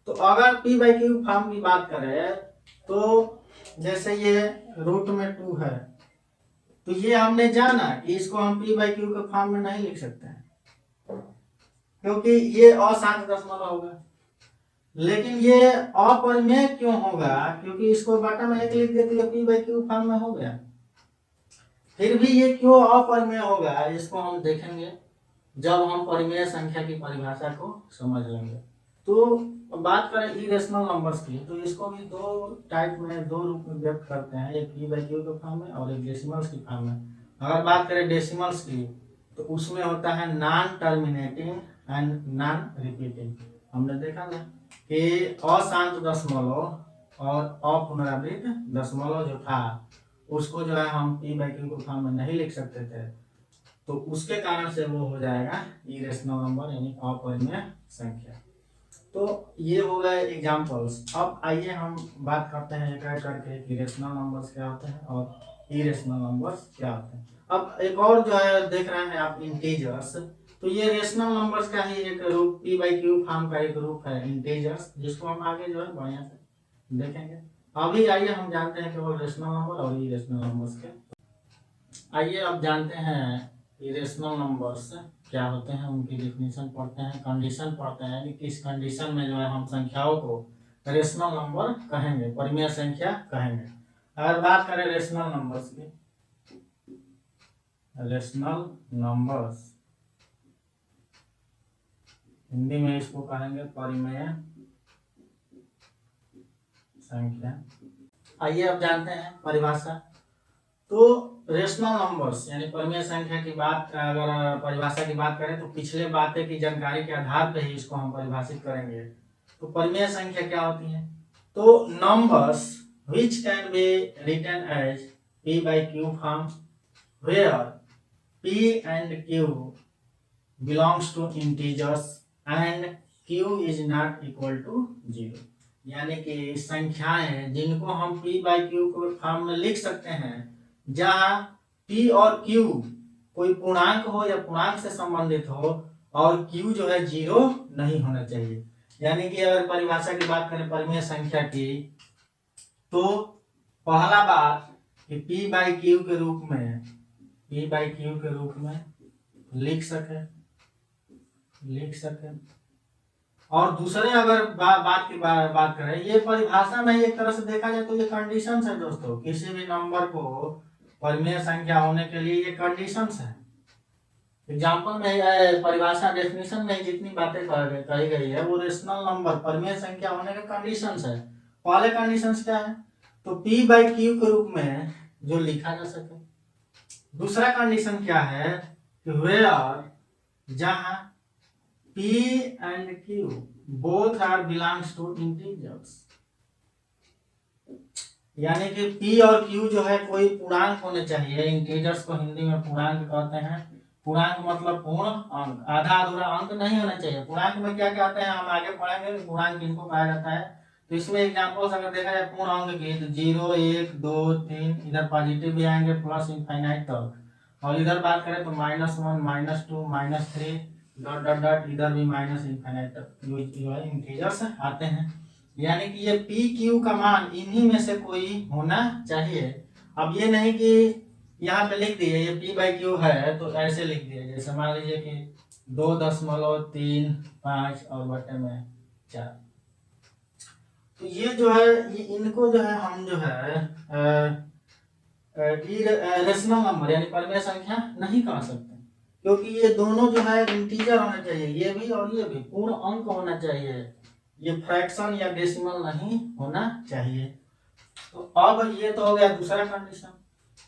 तो अगर पी बाई क्यू फॉर्म की बात करें तो जैसे ये रूट में 2 है, तो ये हमने जाना कि इसको हम पी बाई क्यू के फॉर्म में नहीं लिख सकते हैं, क्योंकि ये अशांत दशमलव होगा। लेकिन ये अपरिमेय क्यों होगा, क्योंकि इसको बटा में एक लिख देती है, पी बाई क्यू फॉर्म में हो गया। फिर भी ये क्यों अपरिमेय होगा, इसको हम देखेंगे जब हम परिमेय संख्या की परिभाषा को समझ लेंगे। तो बात करें इरेशनल नंबर्स की, तो इसको भी दो टाइप में, दो रूप में व्यक्त करते हैं, एक पी बाई क्यू के फॉर्म में और एक डेसिमल्स की फॉर्म में। अगर बात करें डेसिमल्स की, तो उसमें होता है non terminating and non repeating. हमने देखा ना कि अशांत दशमलव और अपुनरावृत्त दशमलव जो था, उसको जो है हम पी बाई क्यू के फॉर्म में नहीं लिख सकते थे, तो उसके कारण से वो हो जाएगा इरेशनल नंबर यानी अपरिमेय संख्या। तो ये हो गए एग्जांपल्स। अब आइए हम बात करते हैं एक एक करके कि रेशनल नंबर्स क्या होते हैं और इरेशनल नंबर्स क्या होते हैं। अब एक और जो है देख रहे हैं आप इंटीजर्स, तो ये रेशनल नंबर्स का ही एक रूप, पी बाई क्यू फॉर्म का एक रूप है इंटीजर्स, जिसको हम आगे जो है बढ़िया से देखेंगे। अभी आइए हम जानते हैं केवल रेशनल नंबर और इरेशनल नंबर्स के। आइए अब जानते हैं इरेशनल नंबर्स क्या होते हैं, उनकी डिफिनीशन पढ़ते हैं, कंडीशन पढ़ते हैं कि किस कंडीशन में जो है हम संख्याओं को रेशनल नंबर कहेंगे, परिमेय संख्या कहेंगे। अगर बात करें रेशनल नंबर्स की, रेशनल नंबर्स हिंदी में इसको कहेंगे परिमेय संख्या। आइए अब जानते हैं परिभाषा। तो रेशनल नंबर्स यानी परिमेय संख्या की बात, अगर परिभाषा की बात करें तो पिछले बातें की जानकारी के आधार पर ही इसको हम परिभाषित करेंगे। तो परिमेय संख्या क्या होती है, तो numbers which can be written as p by q form where p and q belongs to integers and q is not equal to 0। यानी कि संख्याएं जिनको हम p by q के फॉर्म में लिख सकते हैं, जहां p और q कोई पूर्णांक हो या पूर्णांक से संबंधित हो, और q जो है 0 नहीं होना चाहिए। यानी कि अगर परिभाषा की बात करें परिमेय संख्या की, तो पहला बात कि p बाई क्यू के रूप में, p बाई क्यू के रूप में लिख सके। और दूसरे अगर बात की बात करें, ये परिभाषा में एक तरह से देखा जाए तो ये कंडीशंस है दोस्तों। किसी भी नंबर को परिमेय संख्या होने के लिए ये कंडीशंस है। एग्जाम्पल में, परिभाषा डेफिनेशन में जितनी बातें कही गई है वो रेशनल नंबर परिमेय संख्या होने के कंडीशंस है। पहले कंडीशंस क्या है, तो p बाई क्यू के रूप में जो लिखा जा सके। दूसरा कंडीशन क्या है कि वेयर जहां p and q both are belongs to integers, यानी कि p और q जो है कोई पूर्णांक होने चाहिए। इंटीजर्स को हिंदी में पूर्णांक कहते हैं। पूर्णांक मतलब पूर्ण अंक, आधा अधूरा अंक नहीं होना चाहिए। पूर्णांक में क्या कहते हैं हम आगे पढ़ेंगे, पूर्णांक किनको कहा जाता है। तो इसमें एग्जांपल्स अगर देखा जाए पूर्ण अंक की, तो 0 1 2 3, इधर पॉजिटिव भी आएंगे प्लस इनफाइनाइट तक, और इधर बात करें तो -1 -2 -3 डॉट डॉट डॉट, इधर भी माइनस इनफाइनाइट तक जो है इंटीजर्स आते हैं। यानी कि ये पी क्यू का मान इन्हीं में से कोई होना चाहिए। अब ये नहीं कि यहाँ पे लिख दिए ये p बाई क्यू है तो ऐसे लिख दिए, जैसे मान लीजिए कि 2.35 और बटे में 4, तो ये जो है ये इनको जो है हम जो है रेशनल नंबर यानी परिमेय संख्या नहीं कह सकते, क्योंकि ये दोनों जो है इंटीजर होना चाहिए, ये भी और ये भी पूर्ण अंक होना चाहिए, ये फ्रैक्शन या डेसिमल नहीं होना चाहिए। तो अब ये तो हो गया दूसरा कंडीशन।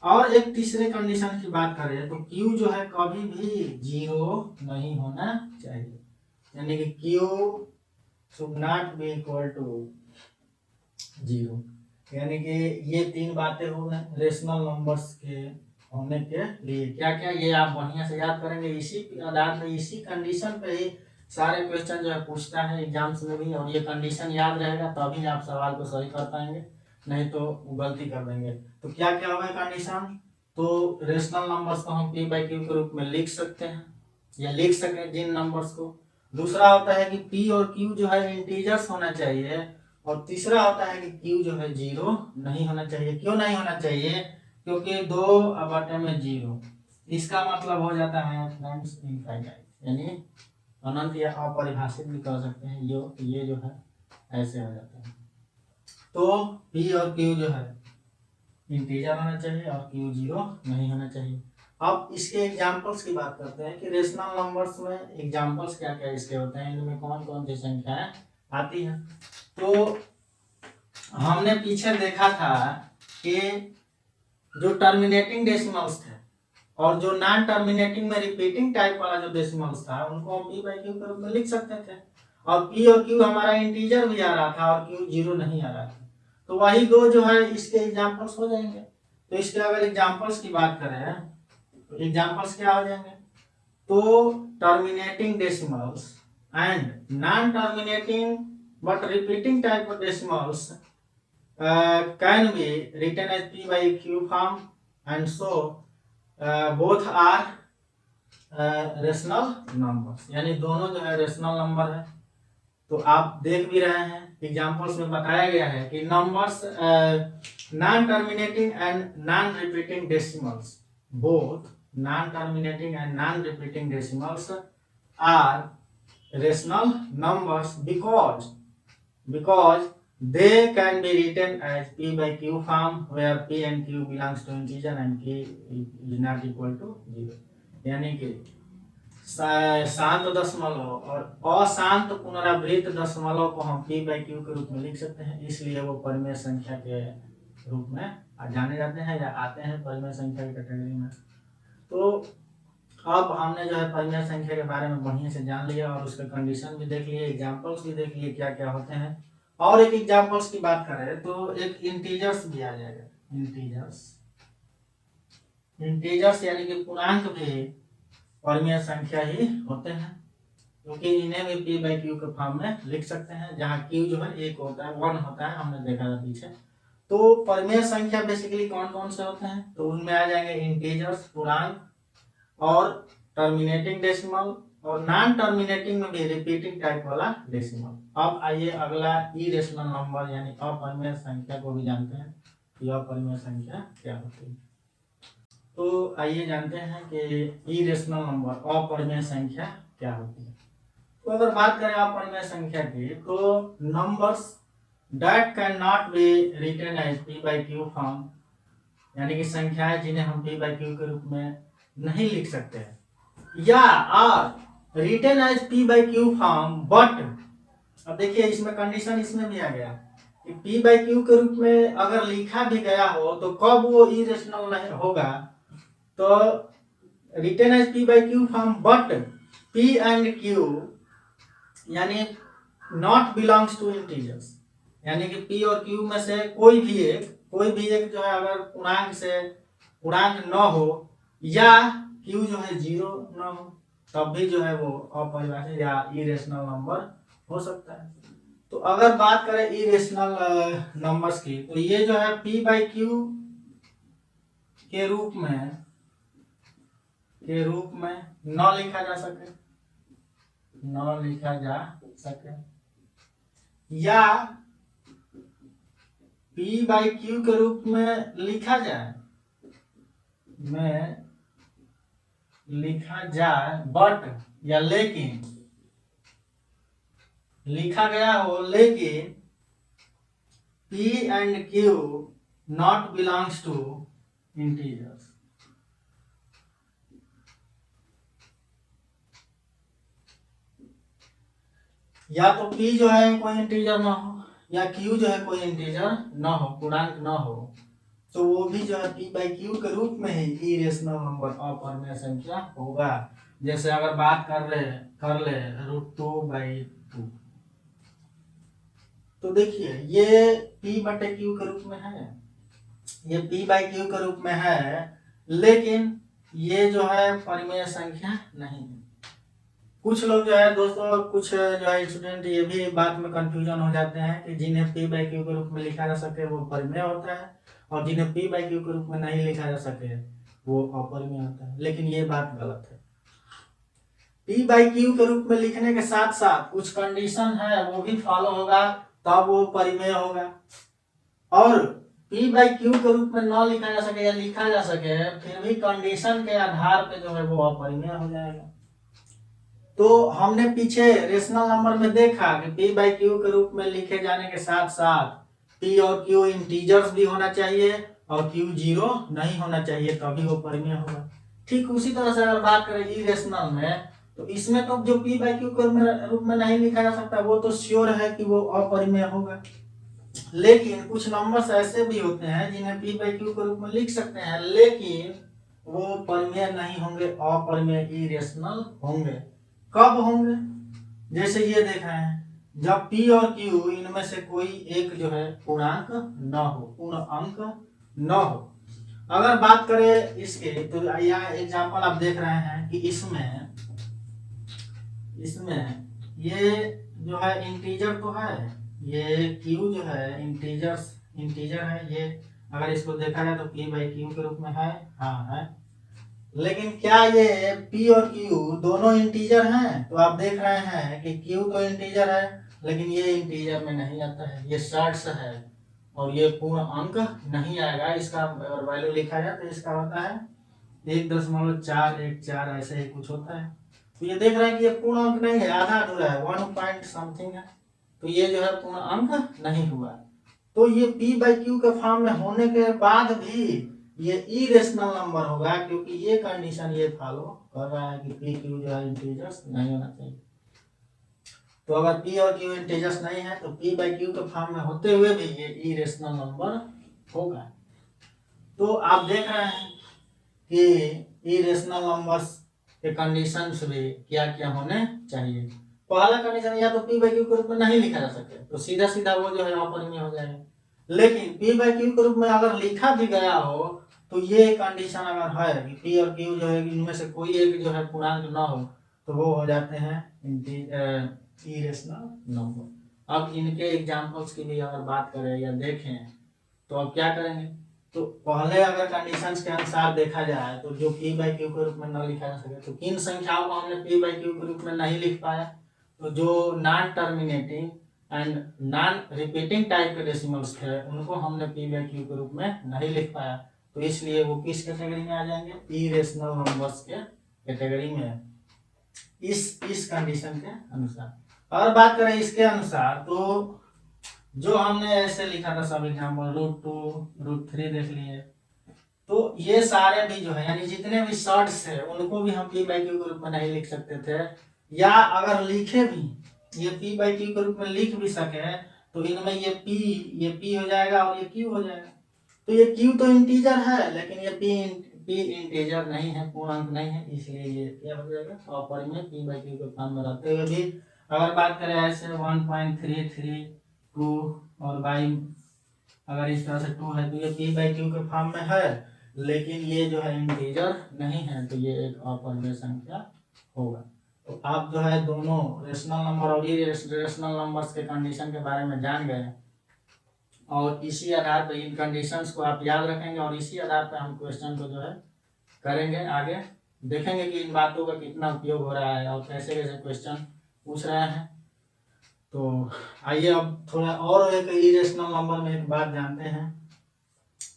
और एक तीसरे कंडीशन की बात करें तो Q जो है कभी भी 0 नहीं होना चाहिए, यानी कि Q should not be equal to 0। यानी कि ये 3 बातें हो गए रेशनल नंबर्स के होने के लिए। क्या क्या ये आप बढ़िया से याद करेंगे, इसी आधार पे इसी कंडीशन पे ही सारे क्वेश्चन जो है पूछता है एग्जाम्स में भी, और ये कंडीशन याद रहेगा तभी आप सवाल को सही कर पाएंगे, नहीं तो गलती कर देंगे। तो क्या क्या होगा कंडीशन, तो रेशनल नंबर्स को हम P/Q के रूप में लिख सकते हैं या लिख सकें जिन नंबर्स को। दूसरा होता है कि P और Q जो है इंटीजर्स होना चाहिए, और तीसरा होता है कि Q जो है 0 नहीं होना चाहिए। क्यों नहीं होना चाहिए, क्योंकि 2/0 इसका मतलब हो जाता है फ्रेंड्स इनफाइनाइट, यानी अनंत या अपरिभाषित भी कह सकते हैं। ये जो है ऐसे हो जाता है। तो P और Q जो है इंटीजर होना चाहिए और Q 0 नहीं होना चाहिए। अब इसके एग्जांपल्स की बात करते हैं कि रेशनल नंबर्स में एग्जांपल्स क्या क्या इसके होते हैं, इनमें कौन कौन सी संख्याएं आती हैं। तो हमने पीछे देखा था कि जो टर्मिनेटिंग डेसिमल्स थे और जो नॉन टर्मिनेटिंग में रिपीटिंग टाइप वाला जो डेसिमल्स था उनको हम P/Q के रूप में लिख सकते थे, और P और Q हमारा इंटीजर भी आ रहा था और Q 0 नहीं आ रहा था, तो वही दो जो है इसके एग्जांपल्स हो जाएंगे। तो इसके अगर एग्जांपल्स की बात करें तो एग्जांपल्स क्या हो जाएंगे, तो terminating decimals and non terminating but repeating type of decimals can be written as P/Q form, and so both are rational numbers, यानी दोनों जो है रेशनल नंबर है। तो आप देख भी रहे हैं एग्जांपल्स में बताया गया है कि numbers non terminating and non repeating decimals, both non terminating and non repeating decimals are rational numbers because they can be written as P/Q form where P and Q belongs to integer and K is not equal to 0। यानी कि शांत दशमलव और अशांत पुनरावृत्त दशमलव को हम P/Q के रूप में लिख सकते हैं, इसलिए वो परिमेय संख्या के रूप में जाने जाते हैं या आते हैं परिमेय संख्या की कैटेगरी में। तो अब हमने जो है परिमेय संख्या के बारे में बढ़िया से जान लिया और उसके कंडीशन भी देख लिए, एग्जांपल्स भी देख लिए क्या क्या होते हैं। और एक एग्जांपल्स की बात करें तो एक इंटीजर्स भी आ जाएगा, इंटीजर्स यानी कि पूर्णांक भी परिमेय संख्या ही होते हैं, क्योंकि इन्हें भी P/Q के फॉर्म में लिख सकते हैं, जहाँ Q जो है 1 होता है 1 होता है, हमने देखा था पीछे। तो परिमेय संख्या बेसिकली कौन कौन से होते हैं, तो उनमें आ जाएंगे इंटीजर्स पूर्णांक और टर्मिनेटिंग डेसिमल और नॉन टर्मिनेटिंग में भी रिपीटिंग टाइप वाला डेसिमल। अब आइए अगला इरेशनल नंबर यानी अपरिमेय संख्या को भी जानते हैं कि अपरिमेय संख्या क्या होती है। तो आइए जानते हैं कि इरेशनल नंबर अपरिमेय संख्या क्या होती है। तो अगर बात करें अपरिमेय संख्या की, तो numbers that can not be written as P/Q form, यानी कि संख्याएं जिन्हें हम P/Q के रूप में नहीं लिख सकते हैं, या are written as P/Q form but, अब देखिए इसमें कंडीशन इसमें भी आ गया कि P/Q के रूप में अगर लिखा भी गया हो तो कब वो इरेशनल नहीं होगा, तो written as P/Q form but P and Q यानी नॉट बिलोंग्स टू इंटीजर्स, यानी कि P और Q में से कोई भी एक जो है अगर पूर्णांक न हो या Q जो है 0 न हो, तब भी जो है वो अपरिभाषित या इरेशनल नंबर हो सकता है। तो अगर बात करें इरेशनल नंबर्स की, तो ये जो है P/Q के रूप में न लिखा जा सके या P/Q के रूप में लिखा जाए बट या लेकिन लिखा गया हो लेकिन P and Q not belongs to integers, या तो P जो है कोई इंटीजर ना हो या Q जो है कोई इंटीजर ना हो, पूर्णांक ना हो, तो वो भी जो है p बाई क्यू के रूप में ही इरेशनल नंबर अपरिमेय संख्या होगा। जैसे अगर बात कर ले √2/2, तो देखिए ये p बटे क्यू के रूप में है, ये p बाई क्यू के रूप में है, लेकिन ये जो है परिमेय संख्या नहीं है। कुछ लोग जो है दोस्तों, कुछ जो है स्टूडेंट ये भी बात में कंफ्यूजन हो जाते हैं कि जिन्हें p बाई क्यू के रूप में लिखा जा सके वो परिमेय होता है, और जिन्हें p बाई क्यू के रूप में नहीं लिखा जा सके वो अपरिमेय होता है, लेकिन ये बात गलत है। p बाई क्यू के रूप में लिखने के साथ साथ कुछ कंडीशन है वो भी फॉलो होगा, तब वो परिमेय होगा। और p बाई क्यू के रूप में न लिखा जा सके या लिखा जा सके, फिर भी कंडीशन के आधार पे जो है वो अपरिमेय हो जाएगा। तो हमने पीछे रेशनल नंबर में देखा कि p बाई क्यू के रूप में लिखे जाने के साथ साथ p और q इंटीजर्स भी होना चाहिए और q जीरो नहीं होना चाहिए, तभी वो परिमेय होगा। ठीक उसी तरह से अगर बात करें इरेशनल में, तो इसमें तो जो p बाई क्यू के रूप में नहीं लिखा जा सकता वो तो श्योर है कि वो अपरिमेय होगा। लेकिन कुछ नंबर्स ऐसे भी होते हैं जिन्हें p बाई क्यू के रूप में लिख सकते हैं, लेकिन वो परिमेय नहीं होंगे, अपरिमेय इरेशनल होंगे। कब होंगे? जैसे ये देख रहे हैं, जब p और q इनमें से कोई एक जो है पूर्णांक न हो, पूर्ण अंक न हो। अगर बात करें इसके, तो यहाँ एग्जांपल आप देख रहे हैं कि इसमें ये जो है इंटीजर तो है, ये q जो है इंटीजर है, ये अगर इसको देखा जाए तो p बाई क्यू के रूप में है, हाँ है। लेकिन क्या ये p और q दोनों इंटीजर हैं? तो आप देख रहे हैं कि q तो इंटीजर है, लेकिन ये इंटीजर में नहीं आता है, ये शॉर्ट्स है और ये पूर्ण अंक नहीं आएगा। इसका अगर वैल्यू लिखा जाए तो इसका होता है 1.414, ऐसे ही कुछ होता है। तो ये देख रहे हैं कि ये पूर्ण अंक नहीं है, आधा अधूरा है, 1 पॉइंट समथिंग है, तो ये जो है पूर्ण अंक नहीं हुआ। तो ये p बाई क्यू के फॉर्म में होने के बाद भी ये इरेशनल नंबर होगा, क्योंकि ये कंडीशन ये फॉलो कर रहा है कि p q जो है इंटीजर्स नहीं होना चाहिए। तो अगर p और q इंटीजर्स नहीं है तो p बाई क्यू के फॉर्म में होते हुए भी ये इरेशनल नंबर होगा। तो आप देख रहे हैं कि इरेशनल नंबर्स के कंडीशंस भी क्या क्या होने चाहिए। पहला कंडीशन, या तो p बाई क्यू के रूप में नहीं लिखा जा सके, तो सीधा सीधा वो जो है अपरिमेय हो जाएगा। लेकिन p बाई क्यू के रूप में अगर लिखा भी गया हो, तो ये कंडीशन अगर है कि p और q जो है इनमें से कोई एक जो है पूर्णांक ना हो, तो वो हो जाते हैं इरेशनल नंबर। अब इनके एग्जांपल्स की भी अगर बात करें या देखें, तो अब क्या करेंगे? तो पहले अगर कंडीशंस के अनुसार देखा जाए तो जो p बाई क्यू के रूप में न लिखा जा सके, तो किन संख्याओं को हमने p बाई क्यू के रूप में नहीं लिख पाया? तो जो non terminating and non repeating type के डेसिमल्स थे उनको हमने p बाई क्यू के रूप में नहीं लिख पाया, तो इसलिए वो किस कैटेगरी में आ जाएंगे? इरेशनल नंबर्स के कैटेगरी में, इस कंडीशन के अनुसार। और बात करें इसके अनुसार, तो जो हमने ऐसे लिखा था सब एग्जाम्पल √2 √3 देख लिए, तो ये सारे भी जो है यानी जितने भी शॉर्ट्स थे उनको भी हम p बाई क्यू के रूप में नहीं लिख सकते थे, या अगर लिखे भी ये p बाई क्यू के रूप में लिख भी सके तो इनमें ये p हो जाएगा और ये q हो जाएगा। तो ये q तो इंटीजर है, लेकिन ये p इंटीजर नहीं है, पूर्णांक नहीं है, इसलिए ये क्या हो जाएगा? अपरिमेय p बाई क्यू के फॉर्म में रहते हुए भी अगर बात करें ऐसे 1.332 और बाई अगर इस तरह से 2 है तो ये p बाई क्यू के फॉर्म में है, लेकिन ये जो है इंटीजर नहीं है, तो ये एक अपरिमेय संख्या होगा। तो आप जो है दोनों रेशनल नंबर और इरेशनल नंबर्स के कंडीशन के बारे में जान गए, और इसी आधार पर इन कंडीशंस को आप याद रखेंगे और इसी आधार पर हम क्वेश्चन को जो है करेंगे, आगे देखेंगे कि इन बातों का कितना उपयोग हो रहा है और कैसे कैसे क्वेश्चन पूछ रहे हैं। तो आइए अब थोड़ा और एक इरेशनल नंबर में एक बात जानते हैं,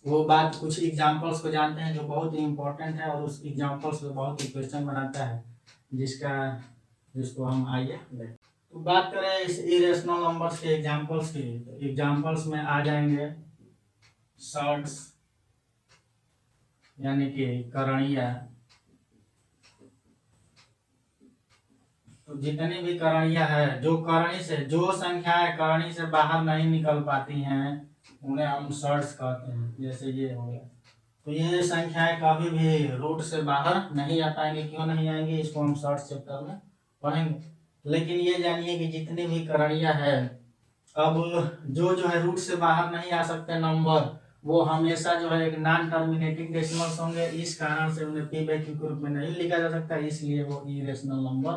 वो बात कुछ एग्जांपल्स को जानते हैं जो बहुत ही इंपॉर्टेंट है और उस एग्जांपल्स पे बहुत ही क्वेश्चन बनाता है, जिसको हम आइए देखें। तो बात करें इस इरेशनल नंबर्स के एग्जांपल्स की, तो एग्जांपल्स में आ जाएंगे शॉर्ट्स यानी कि करणीय। तो जितनी भी करणीय है, जो करणी से जो संख्याएं करणी से बाहर नहीं निकल पाती हैं उन्हें हम शॉर्ट्स कहते हैं। जैसे ये हो गया, तो ये संख्याएं कभी भी रूट से बाहर नहीं आ पाएंगे। क्यों नहीं आएंगे, इसको हम शॉर्ट्स चैप्टर में पढ़ेंगे। लेकिन ये जानिए कि जितनी भी करणियां है, अब जो है रूट से बाहर नहीं आ सकते नंबर, वो हमेशा जो है एक नॉन टर्मिनेटिंग डेसिमल्स होंगे। इस कारण से उन्हें पी बाई क्यू के रूप में नहीं लिखा जा सकता, इसलिए वो इरेशनल नंबर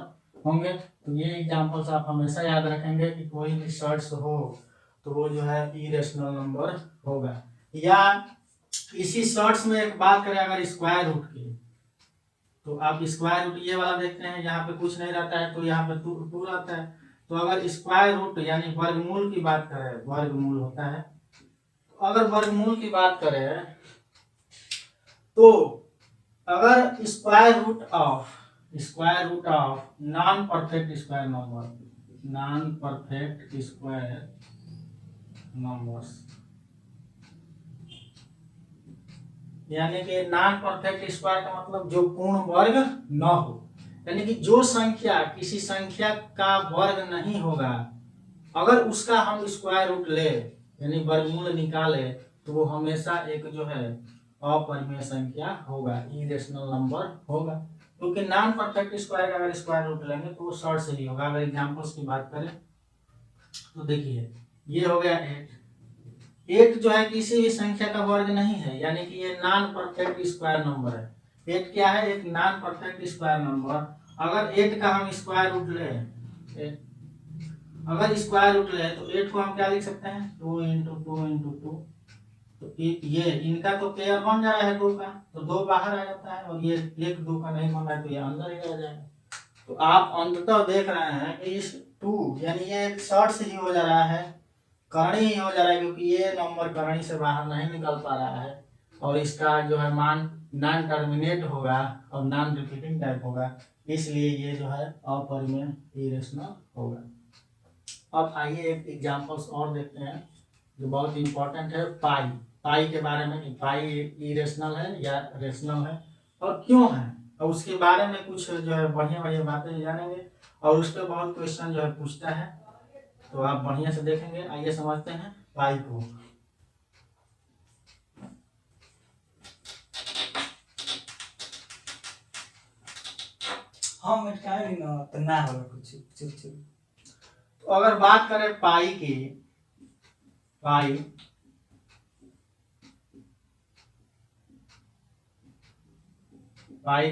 होंगे। तो ये एग्जांपल्स आप हमेशा याद रखेंगे कि कोई भी शॉर्ट्स हो तो वो जो है इरेशनल नंबर होगा। या इसी शॉर्ट्स में एक बात करें अगर स्क्वायर रूट की, तो आप स्क्वायर रूट ये वाला देखते हैं, यहाँ पे कुछ नहीं रहता है तो यहाँ पे टू रहता है। तो अगर स्क्वायर रूट यानी वर्गमूल की बात करें, वर्गमूल होता है, तो अगर वर्गमूल की बात करें तो अगर square root of non perfect square number, non perfect square numbers, यानी कि नॉन परफेक्ट स्क्वायर का मतलब जो पूर्ण वर्ग न हो, यानी कि जो संख्या किसी संख्या का वर्ग नहीं होगा, अगर उसका हम स्क्वायर रूट ले यानी वर्गमूल निकाले, तो वो हमेशा एक जो है अपरिमेय संख्या होगा, इरेशनल नंबर होगा। क्योंकि नॉन परफेक्ट स्क्वायर का अगर स्क्वायर रूट लेंगे तो वो शॉर्ट से ही होगा। अगर एग्जांपल्स की बात करें तो देखिए, ये हो गया 8 जो है किसी भी संख्या का वर्ग नहीं है, यानी कि ये नॉन परफेक्ट स्क्वायर नंबर है। 8 क्या है, एक नॉन परफेक्ट स्क्वायर नंबर। अगर 8 का हम स्क्वायर रूट ले, अगर स्क्वायर रूट ले तो 8 को हम क्या लिख सकते हैं, 2 इंटू 2 इंटू 2। तो ये इनका तो पेयर बन जा रहा है 2 का, तो 2 बाहर आ जाता है, और ये 1 2 का नहीं बन रहा है तो ये अंदर ही रह जाएगा। तो आप अंततः देख रहे हैं कि इस 2 यानी ये एक शॉर्ट से ही हो जा रहा है, करणी ही हो जा रहा है, क्योंकि ये नंबर करणी से बाहर नहीं निकल पा रहा है, और इसका जो है मान नॉन टर्मिनेट होगा और नॉन रिपीटिंग टाइप होगा, इसलिए ये जो है अपरिमेय इरेशनल होगा। अब आइए एक एग्जांपल्स और देखते हैं जो बहुत इंपॉर्टेंट है, पाई के बारे में, कि पाई इरेशनल है या रेशनल है और क्यों है, और उसके बारे में कुछ जो है बढ़िया बढ़िया बातें जानेंगे, और उस पर बहुत क्वेश्चन जो है पूछता है, तो आप बढ़िया से देखेंगे। आइए समझते हैं पाई को। हाँ मटकाएंगे ना तो ना होगा कुछ चुप चुप। तो अगर बात करें पाई की, पाई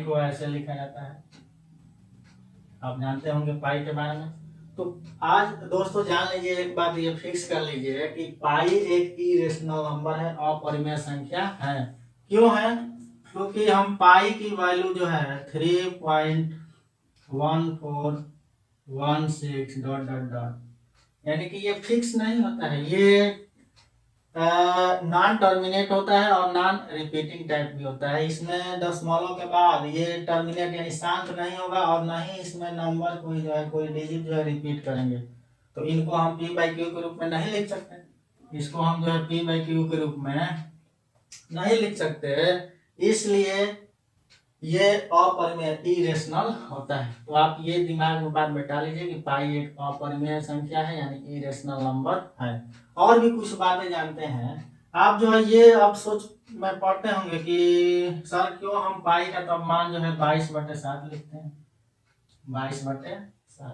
को ऐसे लिखा जाता है, आप जानते होंगे पाई के बारे में। तो आज दोस्तों जान लीजिए एक बात, ये फिक्स कर लीजिए कि पाई एक इरेशनल नंबर है, अपरिमेय संख्या है। क्यों है, क्योंकि हम पाई की वैल्यू जो है 3.1416 डॉट डॉट डॉट, यानी कि ये फिक्स नहीं होता है, ये नॉन टर्मिनेट होता है और नॉन रिपीटिंग टाइप भी होता है। इसमें दशमलव के बाद ये टर्मिनेट यानी शांत नहीं होगा, और न ही इसमें नंबर कोई जो है कोई डिजिट जो है रिपीट करेंगे। तो इनको हम पी बाई क्यू के रूप में नहीं लिख सकते, इसको हम जो है पी बाई क्यू के रूप में नहीं लिख सकते, इसलिए ये अपरिमेय इरेशनल होता है। तो आप ये दिमाग में बात बैठा लीजिए कि पाई एक अपरिमेय संख्या है, यानी इरेशनल नंबर है। और भी कुछ बातें जानते हैं आप, जो है ये अब सोच में पढ़ते होंगे कि सर क्यों हम पाई का तब मान जो है 22/7 लिखते हैं, 22/7।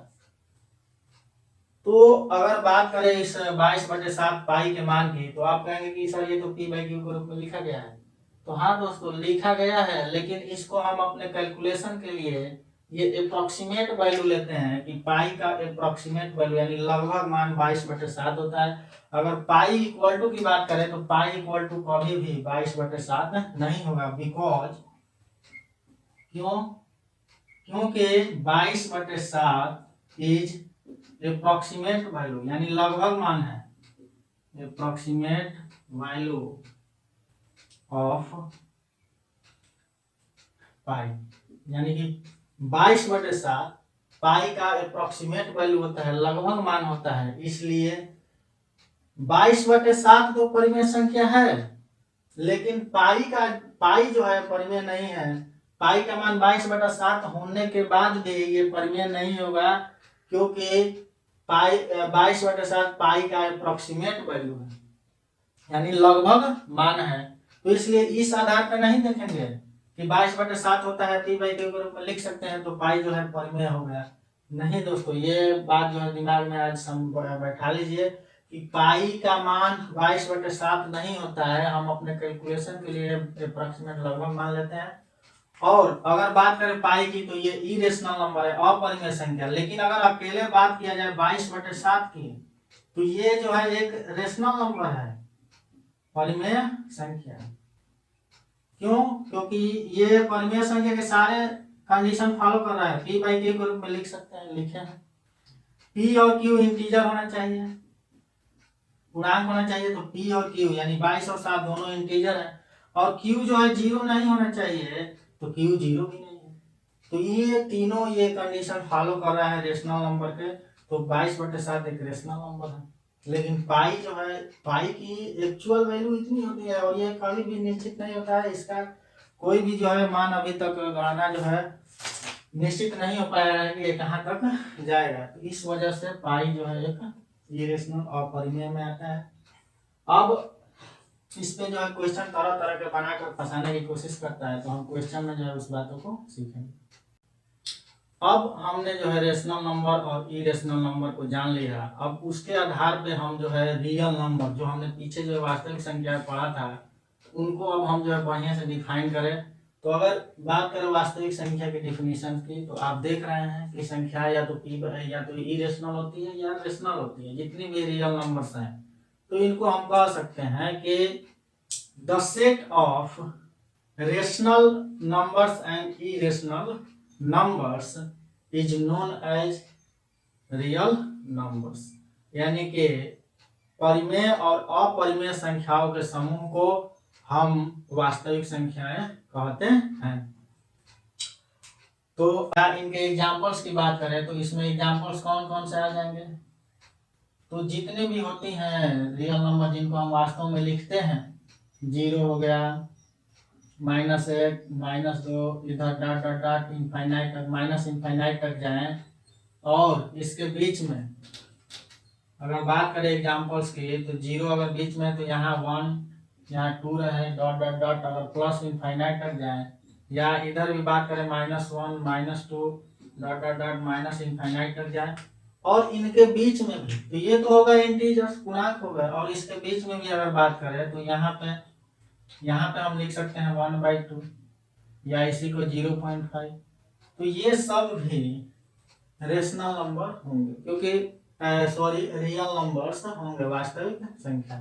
तो अगर बात करें इस 22/7 पाई के मान की, तो आप कहेंगे कि सर ये तो पी बाई क्यू के रूप में लिखा गया है। तो हाँ दोस्तों लिखा गया है, लेकिन इसको हम अपने कैलकुलेशन के लिए ये अप्रोक्सीमेट वैल्यू लेते हैं कि पाई का अप्रोक्सीमेट वैल्यू यानी लगभग मान 22/7 होता है। अगर पाई इक्वल टू की बात करें तो पाई इक्वल टू कभी भी 22/7 नहीं होगा, बिकॉज क्योंकि 22/7 इज अप्रोक्सीमेट वैल्यू यानी लगभग मान है, अप्रोक्सीमेट वैल्यू ऑफ पाई, यानी कि 22/7 पाई का अप्रोक्सीमेट वैल्यू होता है, लगभग मान होता है, इसलिए 22/7 तो परिमेय संख्या है, लेकिन पाई जो है परिमेय नहीं है। पाई का मान 22/7 होने के बाद भी ये परिमेय नहीं होगा, क्योंकि पाई 22/7 पाई का अप्रोक्सीमेट वैल्यू है, यानी लगभग मान है, तो इसलिए इस आधार पर नहीं देखेंगे कि 22/7 होता है पी बाई क्यू के रूप में लिख सकते हैं तो पाई जो है परिमेय हो गया। नहीं दोस्तों, ये बात जो है दिमाग में आज बैठा लीजिए कि पाई का मान 22/7 नहीं होता है। हम अपने कैलकुलेशन के लिए अप्रोक्सीमेट लगभग मान लेते हैं। और अगर बात करें पाई की तो ये इरेशनल नंबर है, अपरिमेय संख्या। लेकिन अगर अकेले बात किया जाए 22/7 की तो ये जो है एक रेशनल नंबर है, परिमेय संख्या। क्यों? क्योंकि ये परिमेय संख्या के सारे कंडीशन फॉलो कर रहा है। पी बाई क्यू के रूप में लिख सकते हैं, लिखे हैं। पी और क्यू इंटीजर होना चाहिए, पूर्णांक होना चाहिए, तो पी और क्यू यानी 22 और 7 दोनों इंटीजर है। और क्यू जो है 0 नहीं होना चाहिए, तो क्यू 0 भी नहीं है। तो ये तीनों ये कंडीशन फॉलो कर रहा है रेशनल नंबर के, तो 22/7 एक रेशनल नंबर है। लेकिन पाई जो है, पाई की एक्चुअल वैल्यू इतनी होती है और ये कभी भी निश्चित नहीं होता है। इसका कोई भी जो है मान अभी तक गणना जो है निश्चित नहीं हो पाया है कि ये कहाँ तक जाएगा। तो इस वजह से पाई जो है एक इरेशनल और परिमेय में आता है। अब इस पे जो है क्वेश्चन तरह तरह के बनाकर फंसाने की कोशिश करता है, तो हम क्वेश्चन में जो है उस बातों को सीखेंगे। अब हमने जो है रेशनल नंबर और इरेशनल नंबर को जान लिया। अब उसके आधार पे हम जो है रियल नंबर, जो हमने पीछे जो वास्तविक संख्या पढ़ा था, उनको अब हम जो है बढ़िया से डिफाइन करें। तो अगर बात करें वास्तविक संख्या की डिफिनीशन की, तो आप देख रहे हैं कि संख्या या तो या तो इरेशनल होती है या रेशनल होती है। जितनी भी रियल नंबर्स हैं तो इनको हम कह सकते हैं कि the set of rational numbers and irrational numbers is known as real numbers. यानी कि परिमेय और अपरिमेय संख्याओं के समूह को हम वास्तविक संख्याएं कहते हैं। तो इनके एग्जांपल्स की बात करें तो इसमें एग्जांपल्स कौन कौन से आ जाएंगे? तो जितने भी होती हैं रियल नंबर जिनको हम वास्तव में लिखते हैं, 0 हो गया, -1, -2, इधर डॉट डॉट डॉट इनफाइनाइट तक, माइनस इनफाइनाइट तक जाएं। और इसके बीच में अगर बात करें एग्जांपल्स की, तो 0 अगर बीच में तो यहाँ 1, यहाँ 2 रहे, डॉट डॉट डॉट अगर प्लस इनफाइनाइट तक जाएं, या इधर भी बात करें -1, -2, dot dot dot minus infinite तक जाए। और इनके बीच में भी, तो ये तो होगा इंटीजर्स, पूर्णांक हो गए। और इसके बीच में भी अगर बात करें तो यहाँ पे हम लिख सकते हैं 1/2 या इसी को 0.5। तो ये सब भी रेशनल नंबर होंगे, क्योंकि रियल नंबर्स होंगे, वास्तविक संख्या।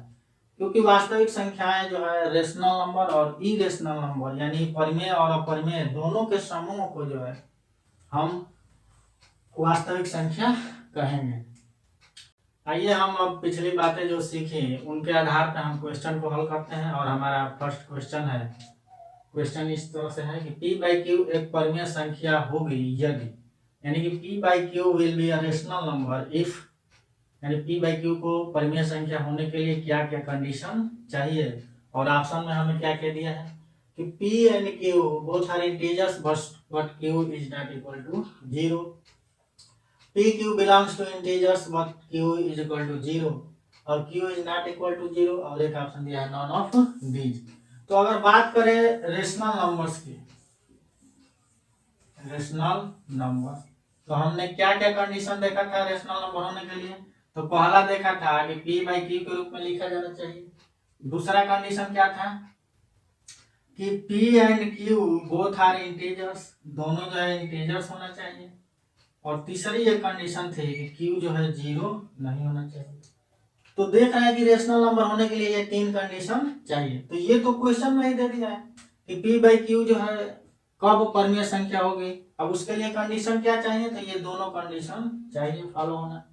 क्योंकि वास्तविक संख्याएं जो है रेशनल नंबर और इरेशनल नंबर यानी परिमेय और अपरिमेय दोनों के समूह को जो है हम वास्तविक संख्या कहेंगे। आइए हम अब पिछली बातें जो सीखी उनके आधार पर हम क्वेश्चन को हल करते हैं। और हमारा फर्स्ट क्वेश्चन है, क्वेश्चन इस तरह से है कि p/q एक परिमेय संख्या होगी यदि, यानी कि p/q will be a rational number if, यानी p/q को परिमेय संख्या होने के लिए क्या क्या कंडीशन चाहिए। और ऑप्शन में हमें क्या क्या दिया है कि p and q both are integers but q is not equal to 0, pq belongs to integers but q is equal to 0, और q is not equal to 0, और एक ऑप्शन दिया है none of these। तो अगर बात करें रेशनल नंबर्स की, रेशनल नंबर, तो हमने क्या क्या कंडीशन देखा था रेशनल नंबर होने के लिए। तो पहला देखा था कि p/q के रूप में लिखा जाना चाहिए। दूसरा कंडीशन क्या था कि p and q both are integers, दोनों जो है इंटीजर्स होना चाहिए। और तीसरी एक कंडीशन थी कि q जो है 0 नहीं होना चाहिए। तो देख रहे हैं कि रेशनल नंबर होने के लिए ये 3 कंडीशन चाहिए। तो ये तो क्वेश्चन में ही दे दिया है कि p/q जो है कब परिमेय संख्या होगी। अब उसके लिए कंडीशन क्या चाहिए, तो ये दोनों कंडीशन चाहिए फॉलो होना।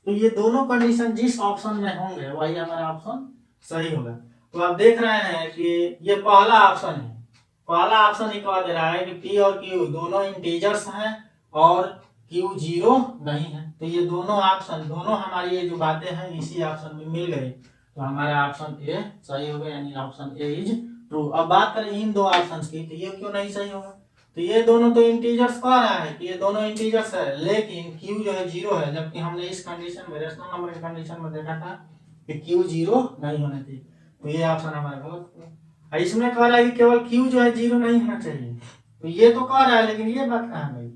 तो ये दोनों कंडीशन जिस ऑप्शन में होंगे वही हमारा ऑप्शन सही होगा। तो आप देख रहे हैं कि ये पहला ऑप्शन है, पहला ऑप्शन ही कह दे रहा है कि p और q दोनों इंटीजर्स हैं और q 0 नहीं है। तो ये दोनों ऑप्शन, दोनों हमारी ये जो बातें हैं इसी ऑप्शन में मिल गई। तो हमारा ऑप्शन ए सही होगा, यानी ऑप्शन ए इज ट्रू। अब बात करें इन दो ऑप्शंस की, तो ये क्यों नहीं सही होगा। तो ये दोनों तो इंटीजर्स कह रहा है कि ये दोनों इंटीजर्स है, लेकिन q जो है 0 है, जबकि हमने इस कंडीशन में रेशनल नंबर की कंडीशन में देखा था कि q 0 नहीं होना चाहिए। तो ये ऑप्शन हमारा गलत हुआ। इसमें कह रहा है कि केवल क्यू जो है 0 नहीं होना चाहिए, तो ये तो कह रहा है, लेकिन ये बात कहाँ गई?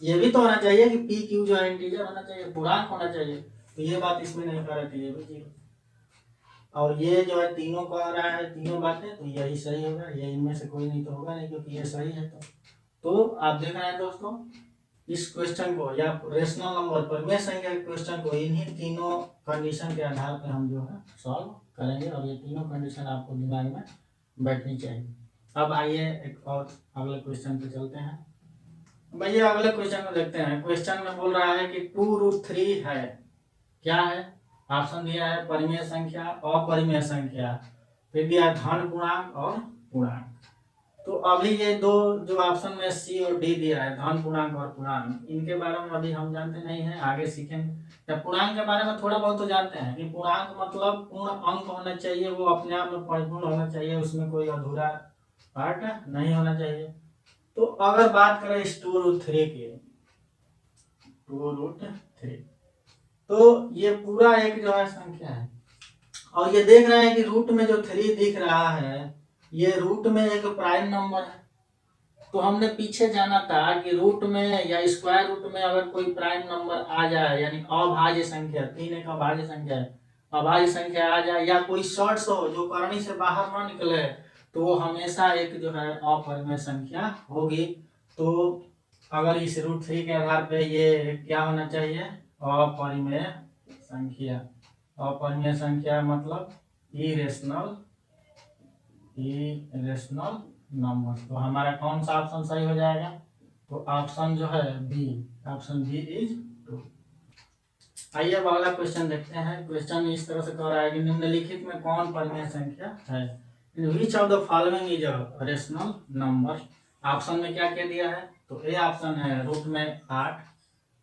ये भी तो होना चाहिए कि पी क्यू जो है इंटीजर होना चाहिए, पूर्णांक होना चाहिए, तो ये बात इसमें नहीं कह रहा है, ये भी 0। और ये जो है तीनों कह रहा है, तीनों बातें, तो यही सही होगा, ये इनमें से कोई नहीं तो होगा नहीं, क्योंकि ये सही है। तो आप देख रहे हैं दोस्तों, इस क्वेश्चन को या रेशनल नंबर परिमेय संख्या के क्वेश्चन को इन्हीं तीनों कंडीशन के आधार पर हम जो है सॉल्व करेंगे, और ये तीनों कंडीशन आपको दिमाग में बैठनी चाहिए। अब आइए एक और अगले क्वेश्चन पे चलते हैं। भैया अगले क्वेश्चन को देखते हैं। क्वेश्चन में बोल रहा है कि 2√3 है, क्या है? ऑप्शन दिया है परिमेय संख्या, अपरिमेय संख्या, फिर दिया है धन पूर्णांक और पूर्णांक। तो अभी ये दो जो ऑप्शन में सी और डी दिया है, धन पूर्णांक और पूर्णांक, इनके बारे में अभी हम जानते नहीं हैं, आगे सीखेंगे। या पूर्णांक के बारे में थोड़ा बहुत तो जानते हैं कि पूर्णांक मतलब पूर्ण अंक होना चाहिए, वो अपने आप में परिपूर्ण होना चाहिए, उसमें कोई अधूरा पार्ट नहीं होना चाहिए। तो अगर बात करें इस 2√3 की, 2√3, तो ये पूरा एक जो है संख्या है, और ये देख रहे हैं कि रूट में जो 3 दिख रहा है, ये रूट में एक प्राइम नंबर है। तो हमने पीछे जाना था कि रूट में या स्क्वायर रूट में अगर कोई प्राइम नंबर आ जाए, यानी अभाज्य संख्या, 3 एक अभाज्य संख्या है, अभाज्य संख्या आ जाए, या कोई शॉर्ट्स हो जो करनी से बाहर ना निकले, तो वो हमेशा एक जो है अपरिमेय संख्या होगी। तो अगर इस √3 के आधार पे ये क्या होना चाहिए? अपरिमेय संख्या। अपरिमेय संख्या मतलब इरेशनल नंबर। तो हमारा कौन सा ऑप्शन सही हो जाएगा? तो ऑप्शन जो है B, option B is true. आइए अब अगला क्वेश्चन देखते हैं। क्वेश्चन इस तरह से कह रहा है कि निम्नलिखित में कौन परिमेय संख्या है? Which of the following is a rational number? Option में क्या क्या दिया है? तो ए ऑप्शन है रूट में 8,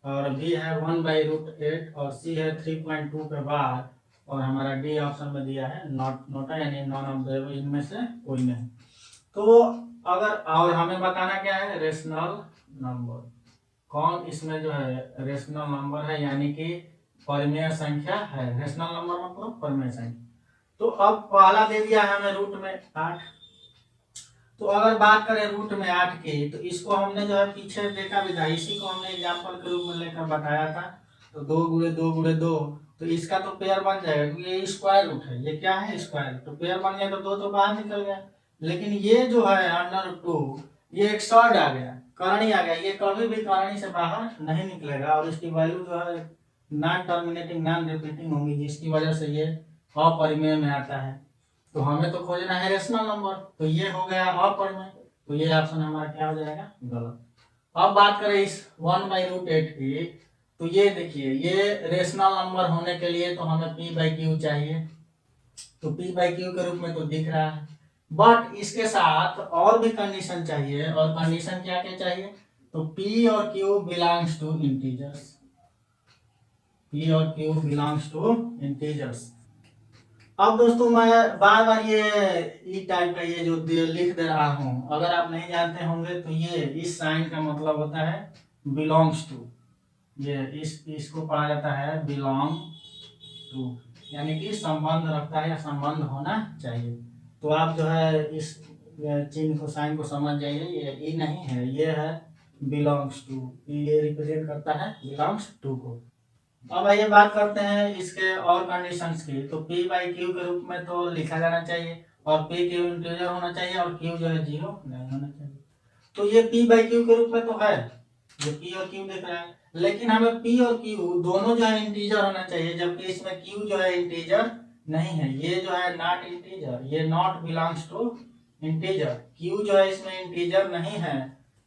और बी है 1/√8, और सी है 3.2 के बाद, और हमारा डी ऑप्शन में दिया है नॉट यानी नॉन ऑफ द, इनमें से कोई नहीं। तो अगर, और हमें बताना क्या है? Rational number. कौन इसमें जो है रेशनल नंबर है, यानी कि परिमेय संख्या है। रेशनल नंबर मतलब परिमेय संख्या। तो अब पहला दे दिया है हमें रूट में 8। तो अगर बात करें रूट में 8 की, तो इसको हमने जो है पीछे देखा भी था, इसी को हमने एग्जाम्पल के रूप में लेकर बताया था। तो 2 × 2 × 2, तो इसका तो पेयर बन जाएगा, क्योंकि ये स्क्वायर रूट है, ये क्या है? स्क्वायर। तो पेयर बन गया, तो 2 तो बाहर निकल गया। लेकिन ये जो है √2, ये एक शॉर्ट आ गया, करणी आ गया, ये कभी भी करणी से बाहर नहीं निकलेगा, और इसकी वैल्यू जो है नॉन टर्मिनेटिंग नॉन रिपीटिंग होंगी, जिसकी वजह से ये अपरिमेय में आता है। तो हमें तो खोजना है रेशनल नंबर, तो ये हो गया अपरिमेय, तो ये ऑप्शन हमारा क्या हो जाएगा? गलत। अब बात करें इस 1/√8 की, तो ये देखिए, ये रेशनल नंबर होने के लिए तो हमें p/q चाहिए, तो p/q के रूप में तो दिख रहा है, बट इसके साथ और भी कंडीशन चाहिए। और कंडीशन क्या क्या चाहिए? तो p और q belongs to integers, p और q बिलोंग्स टू इंटीजर्स। अब दोस्तों मैं बार बार ये टाइप का ये जो लिख दे रहा हूँ, अगर आप नहीं जानते होंगे तो ये इस साइन का मतलब होता है बिलोंग्स टू। ये इसको पढ़ा जाता है बिलोंग टू, यानी कि संबंध रखता है या संबंध होना चाहिए। तो आप जो है इस चिन्ह को, साइन को समझ जाइए, ये ई नहीं है, ये है बिलोंग्स टू, ये रिप्रेजेंट करता है बिलोंग्स टू को। अब आइए बात करते हैं इसके और कंडीशंस की। तो p/q के रूप में तो लिखा जाना चाहिए, और p q इंटीजर होना चाहिए, और q जो है 0 नहीं होना चाहिए। तो ये p/q के रूप में तो है, ये p और q दिख रहा है, लेकिन हमें p और q दोनों जो है इंटीजर होना चाहिए, जबकि इसमें q जो है इंटीजर नहीं है, ये जो है नॉट इंटीजर, ये not belongs to integer, q जो है इसमें इंटीजर नहीं है,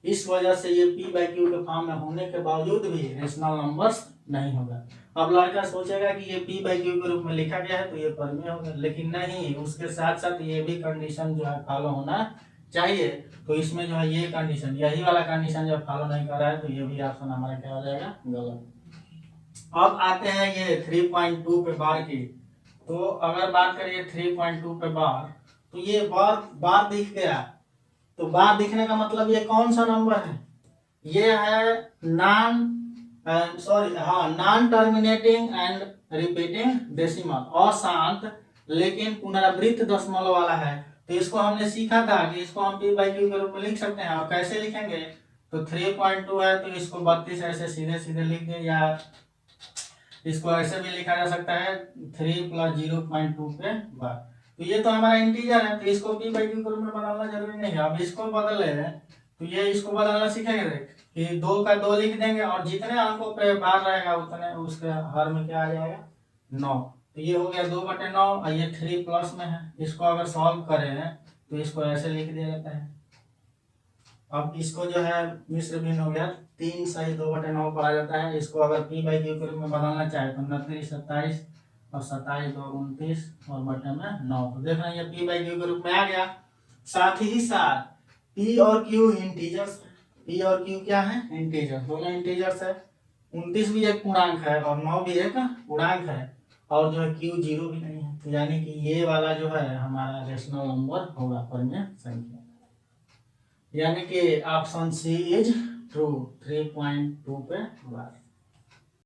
इस वजह से ये p/q के फॉर्म में होने के बावजूद भी रेशनल नंबर्स नहीं होगा। अब लड़का सोचेगा कि ये p/q के रूप में लिखा गया है तो ये परिमेय होगा, लेकिन नहीं, उसके साथ साथ ये भी कंडीशन जो है फॉलो होना चाहिए। तो इसमें जो है ये कंडीशन, यही वाला कंडीशन जब फॉलो नहीं कर रहा है, तो ये भी ऑप्शन हमारा क्या हो जाएगा? गलत। अब आते हैं ये 3.2 पे बार की। तो अगर बात करिए 3.2 पे बार, तो ये बार दिख गया, तो बार दिखने का मतलब ये कौन सा नंबर है? ये है non terminating and repeating decimal, अशांत लेकिन पुनरावृत्त दशमलव वाला है। तो इसको हमने सीखा था कि इसको हम पी बाई क्यू के रूप में लिख सकते हैं। और कैसे लिखेंगे, तो 3.2 है तो इसको 32 ऐसे सीधे सीधे लिख दें, या इसको ऐसे भी लिखा जा सकता है 3 + 0.2 के बाद। तो ये तो हमारा इंटीजर है, तो इसको पी बाई क्यू के रूप में बदलना जरूरी नहीं है। अब इसको बदले तो ये इसको बदलना सीखेंगे कि 2 का 2 लिख देंगे और जितने अंकों पे बार रहेगा उतने उसके हर में क्या आ जाएगा 9। तो ये हो गया 2/9 और ये 3 प्लस में है। इसको अगर सॉल्व करें तो इसको ऐसे लिख दिया जाता है। अब इसको जो है मिश्र भिन्न हो गया, 3 सही 2/9 पढ़ा जाता है। इसको अगर पी बाई क्यू के रूप में बदलना चाहे तो 29 27 और 27 2 29 और बटे में 9। तो देख रहे हैं ये पी बाई क्यू के रूप में आ गया। साथ ही साथ पी और क्यू इंटीजर्स, पी और क्यू क्या है इंटीजर, दोनों इंटीजर्स है। 29 भी एक पूर्णांक है और 9 भी एक पूर्णांक है, और जो है क्यू 0 भी नहीं है। तो यानी कि ये वाला जो है हमारा रेशनल नंबर होगा परिमेय संख्या, यानी कि ऑप्शन सी इज ट्रू 3.2 पे बार।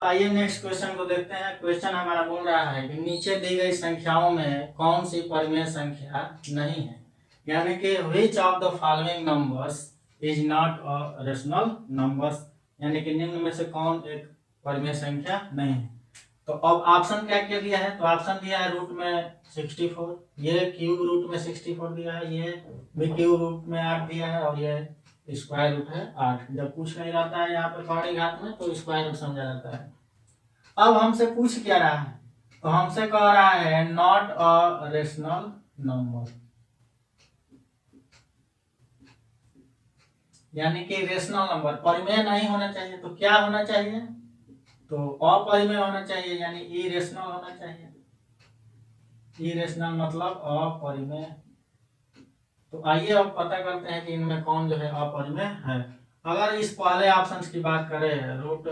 आइए नेक्स्ट क्वेश्चन को देखते हैं। क्वेश्चन हमारा बोल रहा है कि नीचे दी गई संख्याओं में कौन सी परिमेय संख्या नहीं है, यानी कि which of the following numbers is not a rational numbers, यानी कि निम्न में से कौन एक परिमेय संख्या नहीं है। तो अब ऑप्शन क्या क्या दिया है, तो ऑप्शन दिया है रूट में 64, ये क्यूब रूट में 64 दिया है, ये भी क्यूब रूट में 8 दिया है, और ये स्क्वायर रूट है 8। जब कुछ नहीं रहता है यहाँ पे कौड़ी घात में तो स्क्वायर रूट समझा जाता है। अब हमसे पूछ क्या रहा है, तो हमसे कह रहा है नॉट अ रेशनल नंबर, यानी कि रेशनल नंबर परिमेय नहीं होना चाहिए। तो क्या होना चाहिए, तो अपरिमेय होना चाहिए, यानी इरेशनल होना चाहिए। इरेशनल मतलब अपरिमेय। तो आइए अब पता करते हैं कि इनमें कौन जो है अपरिमेय है। अगर इस पहले ऑप्शन की बात करें रूट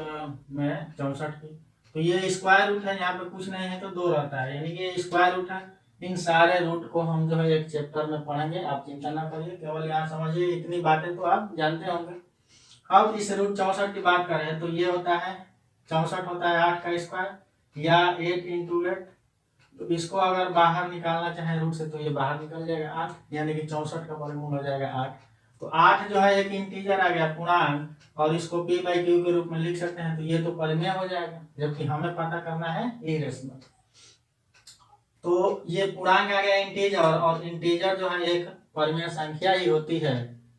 में 64 की, तो ये स्क्वायर रूट है, यहाँ पे कुछ नहीं है तो 2 रहता है, यानी कि स्क्वायर रूट है। इन सारे रूट को हम जो है एक चैप्टर में पढ़ेंगे, आप चिंता ना करिए, केवल यहाँ समझिए, इतनी बातें तो आप जानते होंगे। अब इस रूट 64 की बात करें तो ये होता है 64 होता है 8 का स्क्वायर या 8 × 8। तो इसको अगर बाहर निकालना चाहे रूट से तो ये बाहर निकल जाएगा 8, यानी कि 64 का वर्गमूल हो जाएगा 8। तो 8 जो है एक इंटीजर आ गया पूर्णांक, और इसको पी बाई क्यू के रूप में लिख सकते हैं। तो ये तो परिमेय हो जाएगा, जबकि हमें पता करना है इरेशनल। तो ये पूर्णांक आ गया इंटीजर, और इंटीजर जो है एक परिमेय संख्या ही होती है।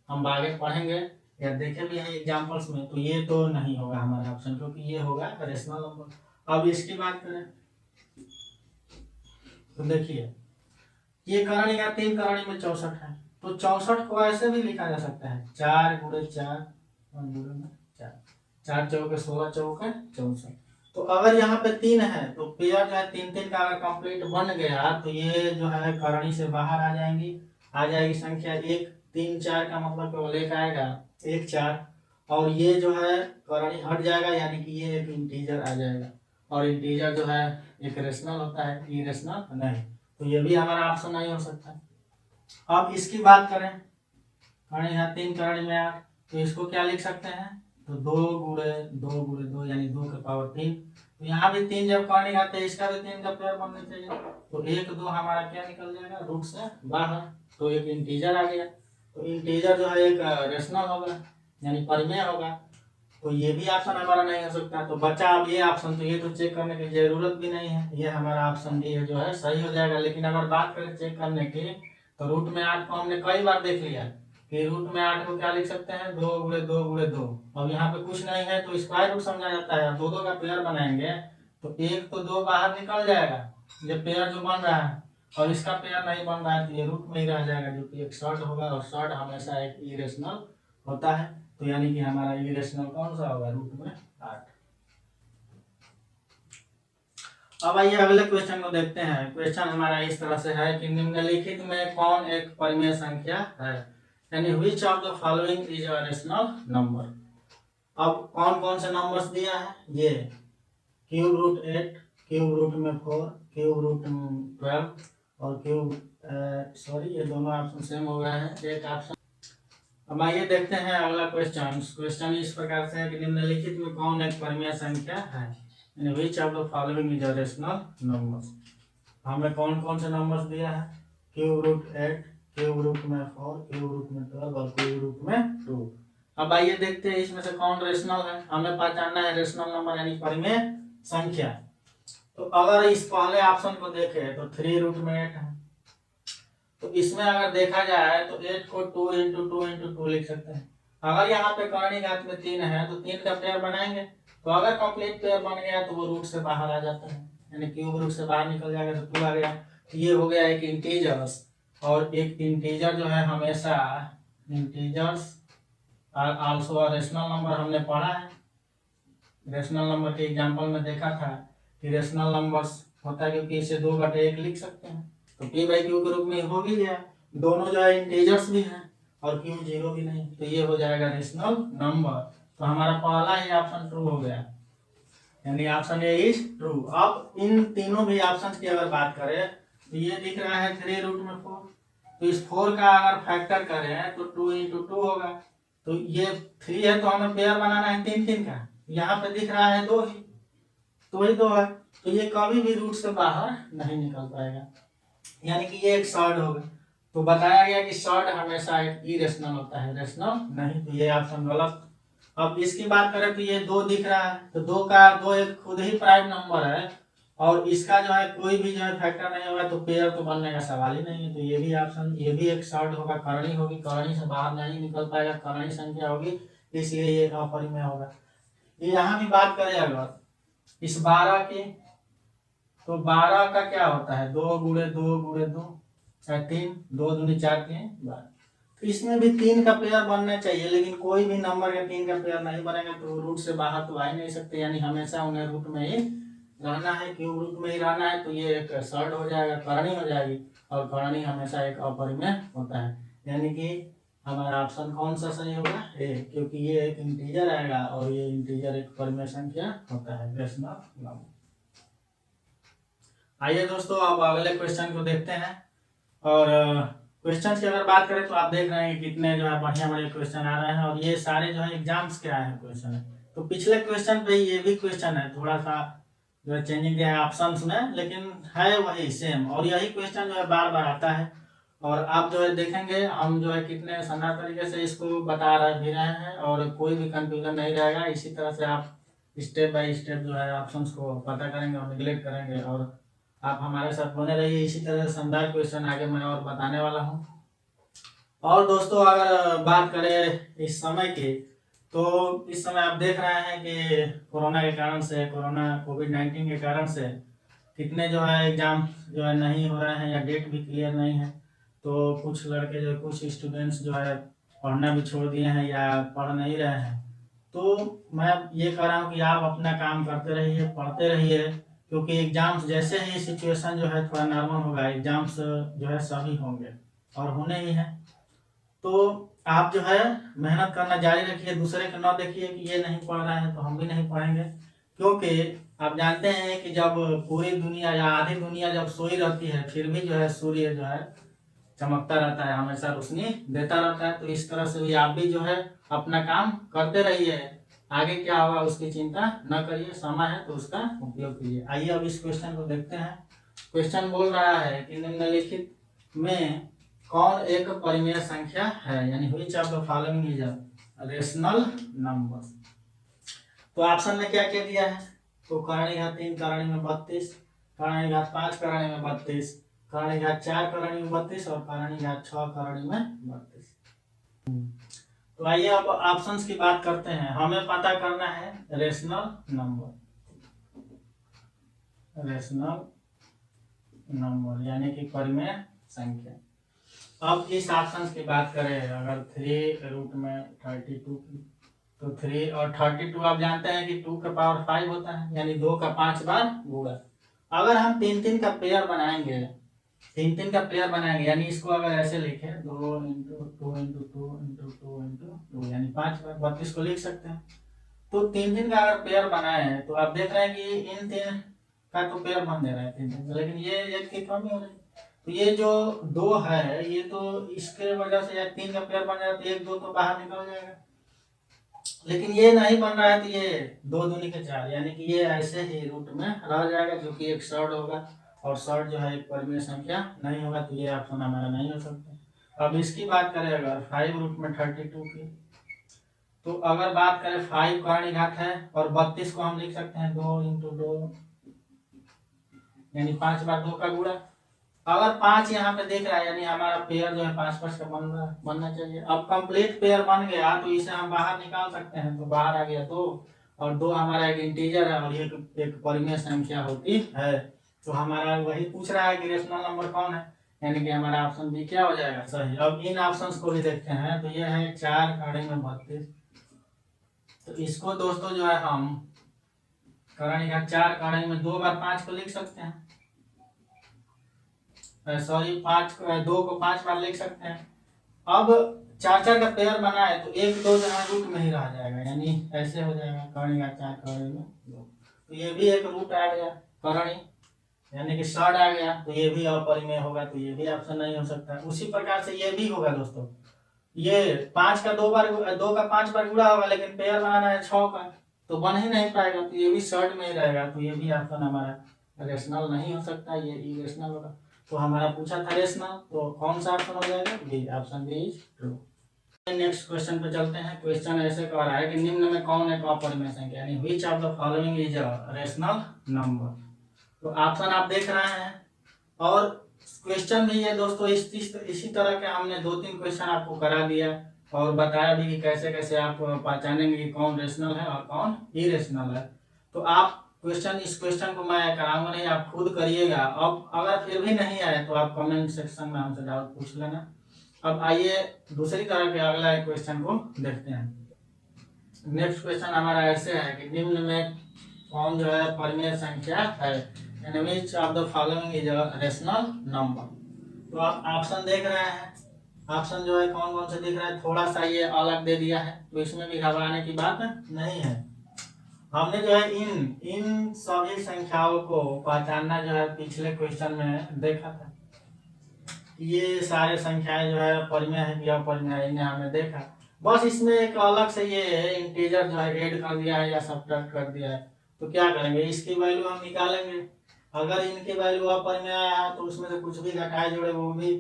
हम आगे पढ़ेंगे या देखे भी हैं एग्जाम्पल्स में, तो ये तो नहीं होगा हमारा ऑप्शन, क्योंकि ये होगा रेशनल नंबर। अब इसकी बात करें तो देखिए ये करणी का 3 करणी में 64 है, तो 64 को ऐसे भी लिखा जा सकता है 4 × 4 और 4 4 चौके 16 चौके 64। तो अगर यहाँ पे 3 है तो पेयर जो है 3 का अगर कंप्लीट बन गया तो ये जो है करणी से बाहर आ जाएंगी, आ जाएगी संख्या 1 3 4 का मतलब केवल एक आएगा 1 4, और ये जो है करणी हट जाएगा, यानी कि ये एक इंटीजर आ जाएगा। और इंटीजर जो है एक रेशनल होता है, इरेशनल नहीं। तो ये भी हमारा ऑप्शन नहीं हो सकता। अब इसकी बात करें, करणी है 3 करणी में 8, तो इसको क्या लिख सकते हैं, तो 2 × 2 × 2 यानी 2 की पावर 3। तो यहाँ भी 3 जब करणी आते हैं इसका भी 3 का पेयर बनना चाहिए। तो 1 2 हमारा क्या निकल जाएगा रूट से बाहर, तो एक इंटीजर आ गया। तो इंटीजर जो है एक रेशनल होगा, यानी परिमेय होगा। तो ये भी ऑप्शन हमारा नहीं हो सकता। तो बचा अब ये ऑप्शन, तो ये तो चेक करने की जरूरत भी नहीं है, ये हमारा ऑप्शन डी है जो है सही हो जाएगा। लेकिन अगर बात करें चेक करने की, तो रूट में 8 को हमने कई बार देख लिया कि रूट में 8 को क्या लिख सकते हैं 2 × 2 × 2। अब यहाँ पे कुछ नहीं है तो स्क्वायर रूट समझा जाता है। 2 2 का पेयर बनाएंगे तो 1 तो 2 बाहर निकल जाएगा, ये पेयर जो बन रहा है, और इसका पेयर नहीं बन रहा है तो ये रूट में ही रह जाएगा, जो कि एक शॉर्ट होगा, और शॉर्ट हमेशा एक इरेशनल होता है। तो यानी कि हमारा इरेशनल कौन सा होगा रूट में 8। अब आइए अगले क्वेश्चन को देखते हैं। क्वेश्चन हमारा इस तरह से है कि निम्नलिखित में कौन एक परिमेय संख्या है, यानी which of the following is a rational number। अब कौन कौन से नंबर्स दिया है, ये क्यूब रूट 8, क्यूब रूट में 4, क्यूब रूट 12 और क्यूब सॉरी ये दोनों ऑप्शन सेम हो गए हैं, एक ऑप्शन। अब आइए देखते हैं अगला क्वेश्चन। क्वेश्चन इस प्रकार से है कि निम्नलिखित में कौन एक परिमेय संख्या है, यानी which of the following is a rational number। हमें कौन कौन से नंबर्स दिया है, क्यूब रूट 8, क्यूब रूट में 4, क्यूब रूट में 12 और क्यूब रूट में 2। अब आइए देखते हैं इसमें से कौन रेशनल है। हमें पहचानना है रेशनल नंबर यानी परिमेय संख्या। तो अगर इस पहले ऑप्शन को देखें तो 3 रूट में 8 है। तो इसमें अगर देखा जाए तो 8 को 2 इंटू 2 इंटू 2 लिख सकते हैं। अगर यहाँ पे कर्ण घात में 3 है तो 3 का पेयर बनाएंगे, तो अगर कंप्लीट पेयर बन गया तो वो रूट से बाहर आ जाता है, यानी क्यूब रूट से बाहर निकल जाएगा तो 2 आ गया। तो ये हो गया एक इंटीजर्स, और एक इंटीजर जो है हमेशा इंटीजर्स आल्सो रेशनल नंबर हमने पढ़ा है। रेशनल नंबर के एग्जांपल में देखा था कि रेशनल नंबर्स होता है क्योंकि इसे 2/1 लिख सकते हैं। तो p बाई क्यू के रूप में हो भी गया, दोनों जो है इंटीजर्स भी हैं और क्यू 0 भी नहीं, तो ये हो जाएगा रेशनल नंबर। तो हमारा पहला ही ऑप्शन ट्रू हो गया, यानी ऑप्शन ए इज ट्रू। अब इन तीनों भी ऑप्शंस की अगर बात करें तो ये दिख रहा है 3 रूट में 4, तो इस 4 का अगर फैक्टर करें तो 2 इंटू 2 होगा। तो ये 3 है तो हमें पेयर बनाना है 3 का, यहाँ पे दिख रहा है 2 ही, तो ही 2 है, तो ये कभी भी रूट से बाहर नहीं निकल पाएगा, यानी कि ये एक शॉर्ट होगा। तो बताया गया कि शॉर्ट हमेशा एक इरेशनल होता है, रेशनल नहीं, तो ये ऑप्शन गलत। अब इसकी बात करें तो ये 2 दिख रहा है, तो 2 का 2 एक खुद ही प्राइम नंबर है और इसका जो है कोई भी जो है फैक्टर नहीं होगा, तो पेयर तो बनने का सवाल ही नहीं है। तो ये भी ऑप्शन, ये भी एक शॉर्ट होगा, करणी होगी, करणी से बाहर नहीं निकल पाएगा, करणी संख्या होगी, इसलिए ये अपरिमेय होगा। यहाँ भी बात करें अगर इस 12 की, तो 12 का क्या होता है, 2 गुणे 2 गुणे 2 3, 2 दूनी 4 3 12। तो इसमें भी 3 का पेयर बनना चाहिए, लेकिन कोई भी नंबर का 3 का पेयर नहीं बनेगा, तो रूट से बाहर तो आ ही नहीं सकते, यानी हमेशा उन्हें रूट में ही रहना है, क्यों रूट में ही रहना है। तो ये एक शॉर्ट हो जाएगा, करणी हो जाएगी, और करणी हमेशा एक अपरिमेय होता है, यानी कि हमारा ऑप्शन कौन सा सही होगा, ए, क्योंकि ये एक इंटीजर आएगा और ये इंटीजर एक परिमेय संख्या होता है, रेशनल नंबर। आइए दोस्तों अब अगले क्वेश्चन को देखते हैं। और क्वेश्चन की अगर बात करें तो आप देख रहे हैं कि कितने जो है बढ़िया बढ़िया क्वेश्चन आ रहे हैं, और ये सारे जो है एग्जाम्स के आए हैं क्वेश्चन है। तो पिछले क्वेश्चन पे ये भी क्वेश्चन है, थोड़ा सा जो है चेंजिंग दिया है ऑप्शंस में, लेकिन है वही सेम, और यही क्वेश्चन जो है बार बार आता है। और आप जो है देखेंगे हम जो है कितने शानदार तरीके से इसको बता रहे भी रहे हैं, और कोई भी कंफ्यूजन नहीं रहेगा। इसी तरह से आप स्टेप बाय स्टेप जो है ऑप्शंस को पता करेंगे और निगलेक्ट करेंगे, और आप हमारे साथ बने रहिए। इसी तरह से शानदार क्वेश्चन आगे मैं और बताने वाला हूँ। और दोस्तों अगर बात करें इस समय की, तो इस समय आप देख रहे हैं कि कोरोना के कारण से, कोविड-19 के कारण से कितने जो है एग्जाम जो है नहीं हो रहे हैं, या डेट भी क्लियर नहीं है। तो कुछ लड़के जो, कुछ स्टूडेंट्स जो है पढ़ना भी छोड़ दिए हैं या पढ़ नहीं रहे हैं। तो मैं ये कह रहा हूँ कि आप अपना काम करते रहिए, पढ़ते रहिए, क्योंकि एग्जाम्स जैसे ही सिचुएशन जो है थोड़ा नॉर्मल होगा, एग्जाम्स जो है सभी होंगे और होने ही हैं। तो आप जो है मेहनत करना जारी रखिए, दूसरे को ना देखिए कि ये नहीं पढ़ रहे हैं तो हम भी नहीं पढ़ेंगे, क्योंकि आप जानते हैं कि जब पूरी दुनिया या आधी दुनिया जब सोई रहती है, फिर भी जो है सूर्य जो है चमकता रहता है, हमेशा रोशनी देता रहता है। तो इस तरह से भी आप भी जो है अपना काम करते रहिए, आगे क्या होगा उसकी चिंता न करिए, समय है तो उसका उपयोग कीजिए। आइए अब इस क्वेश्चन को देखते हैं। क्वेश्चन बोल रहा है कि निम्नलिखित में कौन एक परिमेय संख्या है, यानी which of the following is a rational number. तो ऑप्शन में क्या क्या दिया है, तो करणी घात 3 करणी में 32, करणी घात 5 करणी में 32, करणी घात 4 करणी में 32 और करणी घात 6 करणी में 32। तो आइए अब ऑप्शंस की बात करते हैं। हमें पता करना है रेशनल नंबर, रेशनल नंबर यानी कि परिमेय संख्या। अब इस ऑप्शंस की बात करें, अगर 3 रूट में 32 की, तो 3 और 32 आप जानते हैं कि 2 का पावर 5 होता है, यानी 2 का 5 बार गुणा। अगर हम 3 का पेयर बनाएंगे, 3 का पेयर बनाएंगे, यानी इसको अगर ऐसे लिखे 2 इंटू 2 इंटू 2 इंटू 2 इंटू 2, यानी 5 बार 32 को लिख सकते हैं। तो 3 का अगर पेयर बनाए हैं तो आप देख रहे हैं कि इन 3 का तो पेयर बन दे रहा है 3, लेकिन ये एक की कमी हो रही है। तो ये जो 2 है, ये तो इसके वजह से या 3 का पेयर बन जाए तो 1 2 तो बाहर निकल जाएगा, लेकिन ये नहीं बन रहा है, तो ये 2 दूनी के 4, यानी कि ये ऐसे ही रूट में रह जाएगा, जो कि एक शॉर्ट होगा। और शॉर्ट जो है एक परिमेय संख्या नहीं होगा, तो ये ऑप्शन हमारा नहीं हो सकता। अब इसकी बात करें अगर 5√32 की, तो अगर बात करें 5 कर्ण घात है और 32 को हम लिख सकते हैं 2 × 2, यानी 5 बार 2 का गुणा। अगर 5 यहाँ पे देख रहा है यानी हमारा पेयर जो है 5 का बनना चाहिए। अब कंप्लीट पेयर बन गया तो इसे हम बाहर निकाल सकते हैं, तो बाहर आ गया 2 और 2 हमारा एक इंटीजर है और एक परिमेय संख्या होती है। तो हमारा वही पूछ रहा है कि रेशनल नंबर कौन है, यानी कि हमारा ऑप्शन बी क्या हो जाएगा सही। अब इन ऑप्शंस को भी देखते हैं, तो ये है 4 कर्ण में 32, तो इसको दोस्तों जो है हम कर्ण घात 4 कर्ण में 2 बार 5 को लिख सकते हैं, सॉरी 2 को 5 बार लिख सकते हैं। अब 4 का पेयर बना है तो 1 2 जो है रूट में ही रह जाएगा, यानी ऐसे हो जाएगा कर्ण घात 4 कर्ण में 2, तो ये भी एक रूट आ गया करणी, यानी कि शॉर्ट आ गया, तो ये भी अपरिमेय होगा, तो ये भी ऑप्शन नहीं हो सकता। उसी प्रकार से ये भी होगा दोस्तों, ये 5 का 2 का 5 बार गुणा होगा, लेकिन पेयर बनाना है 6 का, तो बन ही नहीं पाएगा, तो ये भी शॉर्ट में ही रहेगा, तो ये भी ऑप्शन हमारा रेशनल नहीं हो सकता, ये इरेशनल होगा। तो हमारा पूछा था रेशनल, तो कौन सा ऑप्शन हो जाएगा, B, option B is true. Next question पे चलते हैं। क्वेश्चन ऐसे कह रहा है कि निम्न में कौन एक अपरिमेय संख्या, यानी which of the following is a rational number. तो ऑप्शन आप देख रहे हैं और क्वेश्चन भी है दोस्तों, इसी तरह के हमने 2-3 क्वेश्चन आपको करा दिया और बताया भी कि कैसे कैसे आप पहचानेंगे कि कौन रेशनल है और कौन इरेशनल है। तो आप इस क्वेश्चन को मैं कराऊंगा नहीं, आप खुद करिएगा। अब अगर फिर भी नहीं आए तो आप कमेंट सेक्शन में हमसे डाउट पूछ लेना। अब आइए दूसरी तरह के अगला क्वेश्चन को देखते हैं। नेक्स्ट क्वेश्चन हमारा ऐसे है कि निम्न में कौन जो है परिमेय संख्या है, यानी which of the following is a rational number. तो आप ऑप्शन देख रहे हैं, ऑप्शन जो है कौन कौन से दिख रहा है, थोड़ा सा ये अलग दे दिया है, तो इसमें भी घबराने की बात नहीं है। हमने जो है इन सभी संख्याओं को पहचानना जो है पिछले क्वेश्चन में देखा था, ये सारे संख्याएं जो है परिमेय है या अपरिमेय, इन्हें हमने देखा। बस इसमें एक अलग से ये इंटीजर जो है ऐड कर दिया है या सब्ट्रैक्ट कर दिया है, तो क्या करेंगे, इसकी वैल्यू हम निकालेंगे। अगर इनकी वैल्यू अपरिमेय आया तो उसमें से कुछ भी घटाए जोड़े वो भी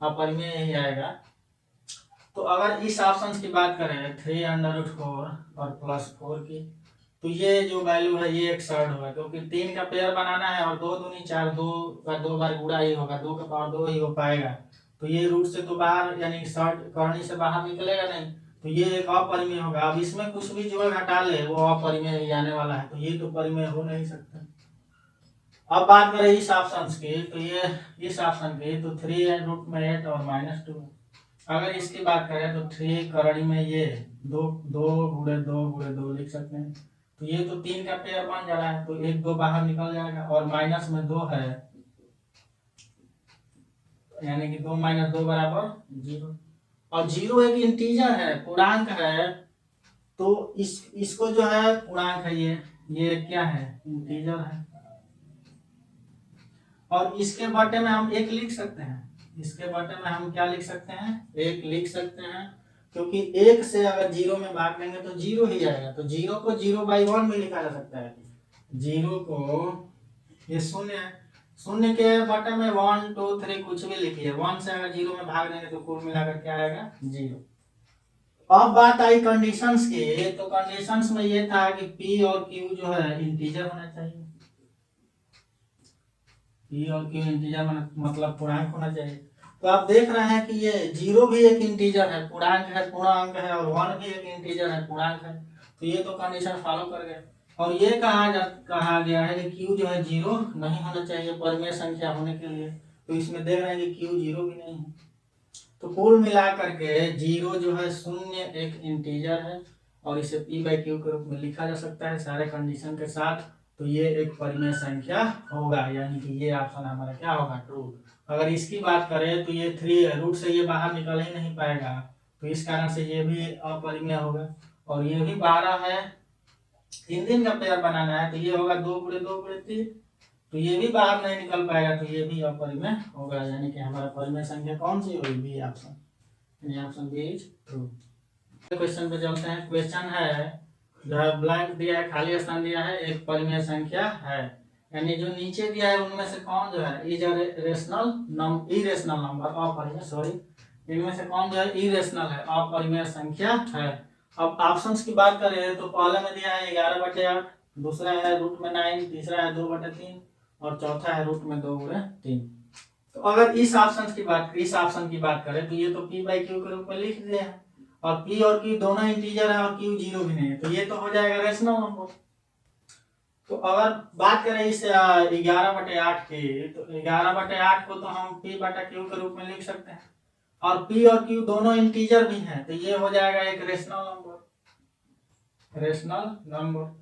अपरिमेय ही आएगा। तो अगर इस ऑप्शन की बात करें 3√4 और +4 की, तो ये जो वैल्यू है ये एक शॉर्ट होगा, क्योंकि 3 का पेयर बनाना है और 2 दूनी 4, 2 का 2 बार गुणा ही होगा, 2 का पावर 2 ही हो पाएगा, तो ये रूट से तो बाहर यानी शॉर्ट करनी से बाहर निकलेगा नहीं, तो ये एक अपरिमेय होगा। अब इसमें कुछ भी जोड़ घटा ले वो अपरिमेय ही आने वाला है, तो ये तो परिमेय हो नहीं सकता। अब बात करें इस ऑप्शन की, तो ये इस ऑप्शन की तो 3√8 और -2। अगर इसकी बात करें तो 3 करणी में ये 2 2 लिख सकते हैं, तो ये तो 3 का पेयर बन जा रहा है, तो 1 2 बाहर निकल जाएगा और माइनस में 2 है, यानी कि 2 - 2 = 0। और 0 एक इंटीजर है, पूर्णांक है, तो इसको जो है पूर्णांक है, ये क्या है, इंटीजर है। और इसके बटे में हम 1 लिख सकते हैं, इसके बटे में हम क्या लिख सकते हैं, 1 लिख सकते हैं, क्योंकि 1 से अगर 0 में भाग देंगे तो 0 ही आएगा, तो 0 को 0/1 में लिखा जा सकता है। 0 को ये शून्य है, शून्य के बटे में 1 2 3 कुछ भी लिखिए, 1 से अगर 0 में भाग देंगे तो कुल मिलाकर क्या आएगा, 0। अब बात आई कंडीशंस की, तो कंडीशंस में ये था कि P और Q जो है इंटीजर होना चाहिए, P और Q इंटीजर मतलब पूर्णांक होना चाहिए। तो आप देख रहे हैं कि ये 0 भी एक इंटीजर है, पूर्णांक है, पूर्णांक है, और 1 भी एक इंटीजर है, पूर्णांक है, तो ये तो कंडीशन फॉलो कर गए। और ये कहा गया है कि Q जो है 0 नहीं होना चाहिए परिमेय संख्या होने के लिए, तो इसमें देख रहे हैं कि Q 0 भी नहीं है, तो कुल मिला करके 0 जो है शून्य एक इंटीजर है और इसे P/Q के रूप में लिखा जा सकता है सारे कंडीशन के साथ, तो ये एक परिमेय संख्या होगा, यानी कि ये ऑप्शन हमारा क्या होगा, ट्रू। अगर इसकी बात करें तो ये 3 है, रूट से ये बाहर निकल ही नहीं पाएगा, तो इस कारण से ये भी अपरिमेय होगा। और ये भी 12 है, 3 का पेयर बनाना है, तो ये होगा 2 × 2 × 3, तो ये भी बाहर नहीं निकल पाएगा, तो ये भी अपरिमेय होगा, यानी कि हमारा परिमेय संख्या कौन सी होगी, बी ऑप्शन, यानी option B is true. Question पे चलते हैं। क्वेश्चन है जो है ब्लैंक दिया है, खाली स्थान दिया है, एक परिमेय संख्या है, यानी जो नीचे दिया है उनमें से कौन जो है इरेशनल नंबर अपरिमेय, सॉरी, इनमें से कौन जो है इरेशनल है, अपरिमेय संख्या है। अब ऑप्शंस की बात करें तो पहले में दिया है 11/8, दूसरा है रूट में 9, तीसरा है 2/3 और चौथा है रूट में 2/3। तो अगर इस ऑप्शन की बात करें तो ये तो p बाई क्यू के रूप में लिख दिए हैं, और p और q दोनों इंटीजर है और q 0 भी नहीं है, तो ये तो हो जाएगा रेशनल नंबर। तो अगर बात करें इस 11/8 की, तो 11/8 को तो हम p बटा q के रूप में लिख सकते हैं, और p और q दोनों इंटीजर भी हैं, तो ये हो जाएगा एक रेशनल नंबर।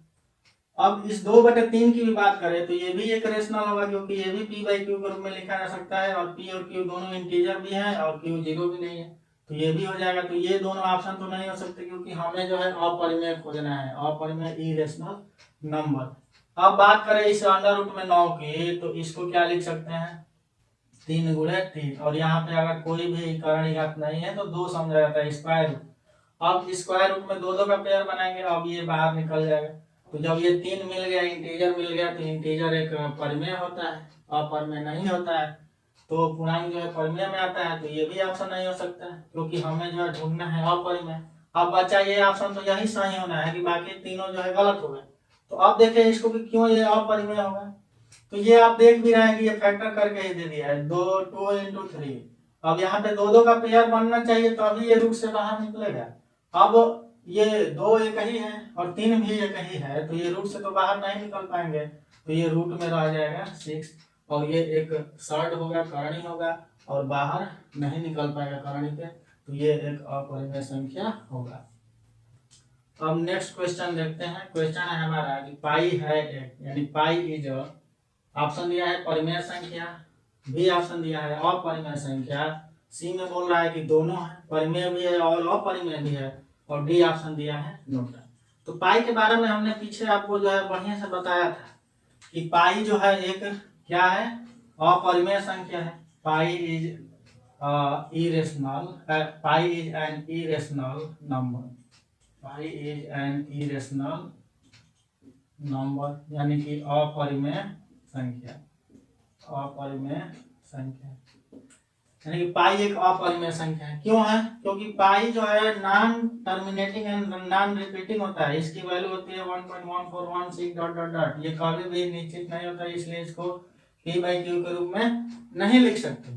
अब इस 2/3 की भी बात करें तो ये भी एक रेशनल होगा, क्योंकि ये भी p बाई क्यू के रूप में लिखा जा सकता है, और p और q दोनों इंटीजर भी हैं और q 0 भी नहीं है, तो ये भी हो जाएगा। तो ये दोनों ऑप्शन तो नहीं हो सकते, क्योंकि हमें जो है अपरिमेय खोजना है, अपरिमेय इरेशनल नंबर। अब बात करें इस अंडर रूट में 9 की, तो इसको क्या लिख सकते हैं 3 × 3, और यहाँ पे अगर कोई भी करणीघात नहीं है तो 2 समझा जाता है स्क्वायर रूट। अब स्क्वायर रूट में 2 का पेयर बनाएंगे, अब ये बाहर निकल जाएगा। तो जब ये 3 मिल गया, इंटीजर मिल गया, तो इंटीजर एक परिमेय होता है, अपरिमेय नहीं होता है। तो पूर्णांक जो है परिमेय में आता है, तो ये भी ऑप्शन नहीं हो सकता है, क्योंकि हमें जो है ढूंढना है अपरिमेय। अब बचा ये ऑप्शन, तो यही सही होना है कि बाकी तीनों जो है गलत हो गए। तो अब देखें इसको कि क्यों ये अपरिमेय होगा। तो ये आप देख भी रहे हैं कि ये फैक्टर करके ही दे दिया है 2 × 3। अब यहाँ पे 2 का पेयर बनना चाहिए, तो अभी ये रूट से बाहर निकलेगा। अब ये 2 एक ही है और 3 भी एक ही है, तो ये रूट से तो बाहर नहीं निकल पाएंगे, तो ये रूट में रह जाएगा 6, और ये एक सर्ड होगा, करणी होगा, और बाहर नहीं निकल पाएगा करणी पे, तो ये एक अपरिमेय संख्या होगा। अब नेक्स्ट क्वेश्चन देखते हैं। क्वेश्चन है हमारा कि पाई है एक, यानी पाई इज, ऑप्शन दिया है परिमेय संख्या, बी ऑप्शन दिया है अपरिमेय संख्या, सी में बोल रहा है कि दोनों है, परिमेय भी है और अपरिमेय भी है, और डी ऑप्शन दिया है न्यूटन। तो पाई के बारे में हमने पीछे आपको जो है बढ़िया से बताया था कि पाई जो है एक क्या है, अपरिमेय संख्या है। Pi is irrational, pi is an irrational number, pi is an irrational number, यानी कि अपरिमेय संख्या, अपरिमेय संख्या, यानी कि पाई एक अपरिमेय संख्या है। क्यों है? क्योंकि पाई जो है non terminating and non repeating होता है, इसकी वैल्यू होती है 1.1416 डॉट डॉट डॉट, ये कभी भी निश्चित नहीं होता, इसलिए इसको p बाई क्यू के रूप में नहीं लिख सकते।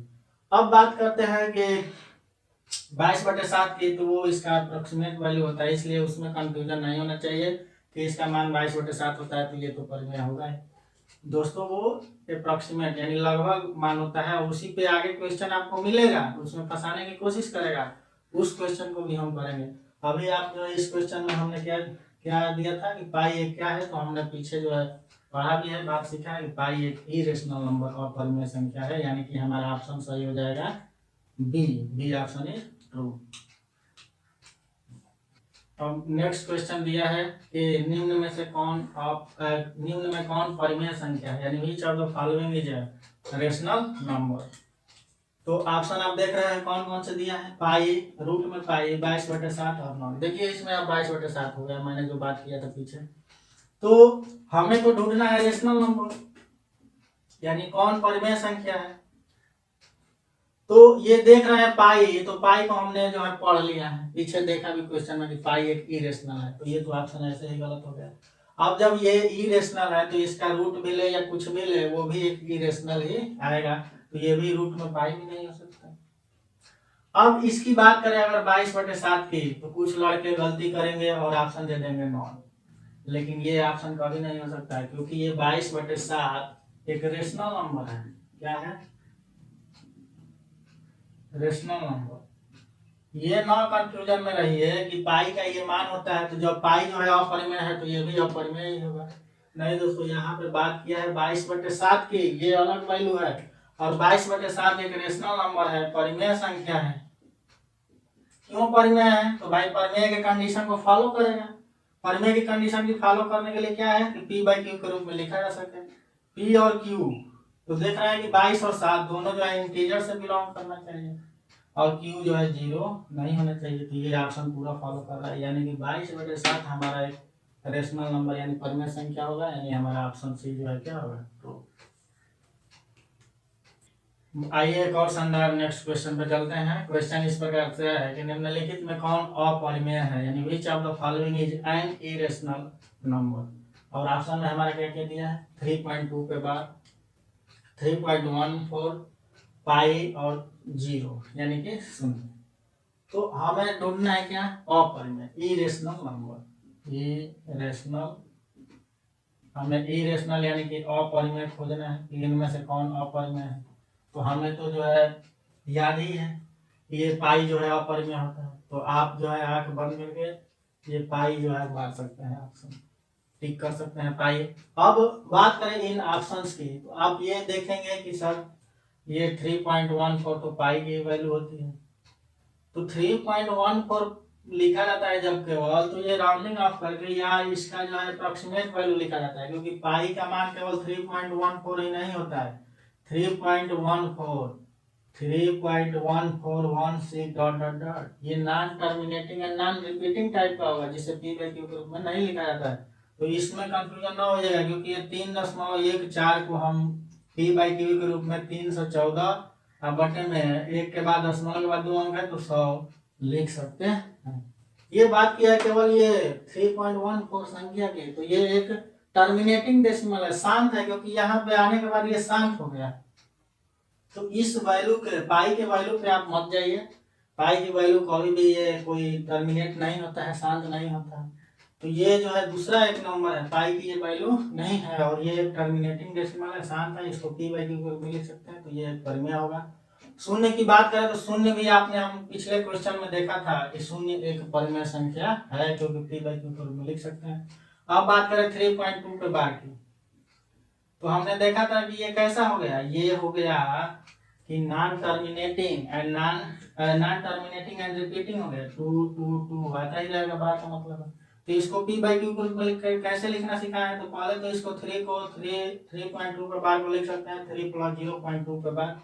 अब बात करते हैं कि 22/7 की, तो वो इसका अप्रोक्सीमेट वैल्यू होता है, इसलिए उसमें कंफ्यूजन नहीं होना चाहिए कि इसका मान 22/7 होता है, तो ये तो परिमेय होगा दोस्तों। वो अप्रोक्सीमेट यानी लगभग मान होता है, उसी पे आगे क्वेश्चन आपको मिलेगा, उसमें फंसाने की कोशिश करेगा, उस क्वेश्चन को भी हम करेंगे। अभी आप जो इस क्वेश्चन में हमने क्या क्या दिया था कि पाई एक क्या है, तो हमने पीछे जो है पढ़ा भी है, बात सीखा है कि पाई एक इरेशनल नंबर और परिमेय संख्या है, यानी कि हमारा ऑप्शन सही हो जाएगा बी ऑप्शन इज ट्रू। अब नेक्स्ट क्वेश्चन दिया है कि निम्न में कौन परिमेय संख्या है, यानी which of the following is rational number. तो ऑप्शन आप देख रहे हैं कौन कौन से दिया है, पाई, रूट में पाई, 22/7 और 9। देखिए इसमें अब 22/7 हो गया, मैंने जो बात किया था पीछे। तो हमें तो ढूंढना है रेशनल नंबर, यानी कौन परिमेय संख्या है। तो ये देख रहे हैं पाई, तो पाई को हमने जो है पढ़ लिया है, पीछे देखा भी क्वेश्चन में कि पाई एक इरेशनल है, तो ये तो ऑप्शन ऐसे ही गलत हो गया। अब जब ये इरेशनल है, तो इसका रूट भी ले या कुछ भी ले, वो भी एक इरेशनल ही आएगा, तो ये भी रूट में पाई भी नहीं हो सकता। अब इसकी बात करें अगर 22/7 की, तो कुछ लड़के गलती करेंगे और ऑप्शन दे देंगे नॉन, लेकिन ये ऑप्शन कभी नहीं हो सकता है, क्योंकि ये 22/7 एक रेशनल नंबर है। क्या है? Rational number. ये ना कंफ्यूजन में रहिए कि पाई का ये मान होता है, तो जब पाई जो है अपरिमेय है, तो ये भी अपरिमेय ही होगा। नहीं दोस्तों, यहाँ पे बात किया है 22/7 की, ये अलग वैल्यू है, और 22/7 एक रेशनल नंबर है, परिमेय संख्या है। क्यों परिमेय है? तो भाई परिमेय के कंडीशन को फॉलो करेगा। परिमेय की कंडीशन की फॉलो करने के लिए क्या है कि p बाई क्यू के रूप में लिखा जा सके। p और q, तो देख रहे हैं कि 22 और 7 दोनों जो है इंटीजर से बिलोंग करना चाहिए, और q जो है 0 नहीं होना चाहिए, तो ये ऑप्शन पूरा फॉलो कर रहा है, यानी कि 22/7 हमारा एक रेशनल नंबर यानी परिमेय संख्या होगा, यानी हमारा ऑप्शन सी जो है क्या होगा, ट्रू। आइए एक और शानदार नेक्स्ट क्वेश्चन पे चलते हैं। क्वेश्चन इस प्रकार से है कि निम्नलिखित में कौन अपरिमेय है, यानी which of the following is an irrational number. और ऑप्शन में हमारा क्या क्या दिया है, 3.2 के बाद 3.14 पाई और 0 यानी कि 0। तो हमें ढूंढना है क्या, अपरिमेय इरेशनल नंबर। इरेशनल, हमें इरेशनल यानी कि अपरिमेय खोजना है कि इनमें से कौन अपरिमेय है। तो हमें तो जो है याद ही है ये पाई जो है अपरिमेय होता है, तो आप जो है आंख बंद करके ये पाई जो है मार सकते हैं, ऑप्शन टिक कर सकते हैं पाई। अब बात करें इन ऑप्शंस की, तो आप ये देखेंगे कि सर ये 3.14 तो पाई की वैल्यू होती है, तो 3.14 लिखा जाता है जब केवल, तो ये राउंडिंग ऑफ करके या इसका जो है अप्रोक्सीमेट वैल्यू लिखा जाता है, क्योंकि पाई का मान केवल 3.14 ही नहीं होता है, 3.14 3.1416 डॉट डॉट डॉट, ये non terminating and non repeating type का होगा, जिसे पी बाई क्यू के रूप में नहीं लिखा जाता है। तो इसमें कंफ्यूजन ना हो जाएगा, क्योंकि ये 3.14 को हम पी बाई क्यू के रूप में 314 अब बटे में एक के बाद दशमलव के बाद 2 अंक है तो 100 लिख सकते हैं। ये बात किया है केवल ये 3.14 संख्या की, तो ये एक टर्मिनेटिंग डेसिमल है, शांत है, क्योंकि यहाँ पे आने के बाद ये शांत हो गया। तो इस वैल्यू के पाई के वैल्यू पे आप मत जाइए, पाई की वैल्यू कभी भी ये कोई टर्मिनेट नहीं होता है, शांत नहीं होता है। तो ये जो है दूसरा एक नंबर है, पाई की ये वैल्यू नहीं है और ये टर्मिनेटिंग डेसिमल है, शांत है, इसको पी बाई क्यू के रूप में लिख सकते हैं, तो ये परिमेय होगा। शून्य की बात करें तो शून्य भी आपने हम पिछले क्वेश्चन में देखा था कि शून्य एक परिमेय संख्या है, क्योंकि पी बाई क्यू के रूप में लिख सकते हैं। अब बात करें 3.2 के बाद की, तो हमने देखा था कि ये कैसा हो गया, ये हो गया कि नॉन टर्मिनेटिंग एंड रिपीटिंग हो गया, 2 2 2 आता ही रहेगा, बात का मतलब है। तो इसको पी बाई क्यू को कैसे लिखना सिखाया, तो पहले तो इसको 3 को 3.2 के बाद को लिख सकते हैं, 3 + 0.2 के बाद।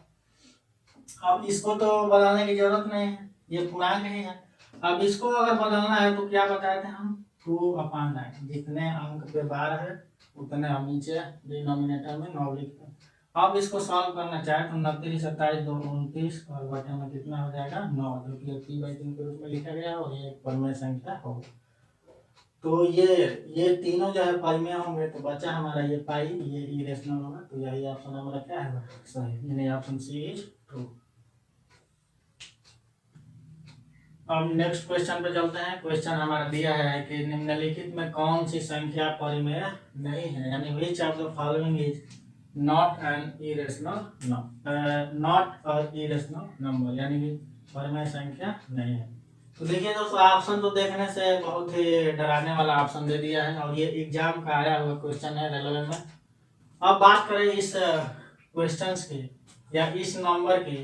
अब इसको तो बदलने की जरूरत नहीं है, ये पूर्णांक ही है। अब इसको अगर बदलना है तो क्या बताए थे हम, 2/9, जितने अंक पे बार है उतने हम नीचे डिनोमिनेटर में 9 लिखते हैं। अब इसको सॉल्व करना चाहे तो 29 27 2 29 और बटे में कितना हो जाएगा 9, जो कि पी बाई 3 के रूप में लिखा गया और ये परिमेय संख्या होगा। तो ये तीनों जो है परिमेय होंगे, तो बचा हमारा ये पाई, ये इरेशनल होगा, तो यही ऑप्शन हमारा क्या है, सही, यानी ऑप्शन सी इज ट्रू। अब नेक्स्ट क्वेश्चन पे चलते हैं। क्वेश्चन हमारा दिया है कि निम्नलिखित में कौन सी संख्या परिमेय नहीं है, यानी which of the following is not an irrational number, यानी कि परिमेय संख्या नहीं है। तो देखिए दोस्तों, ऑप्शन तो देखने से बहुत ही डराने वाला ऑप्शन दे दिया है और ये एग्जाम का आया हुआ क्वेश्चन है रेलवे में। अब बात करें इस क्वेश्चंस की या इस नंबर की,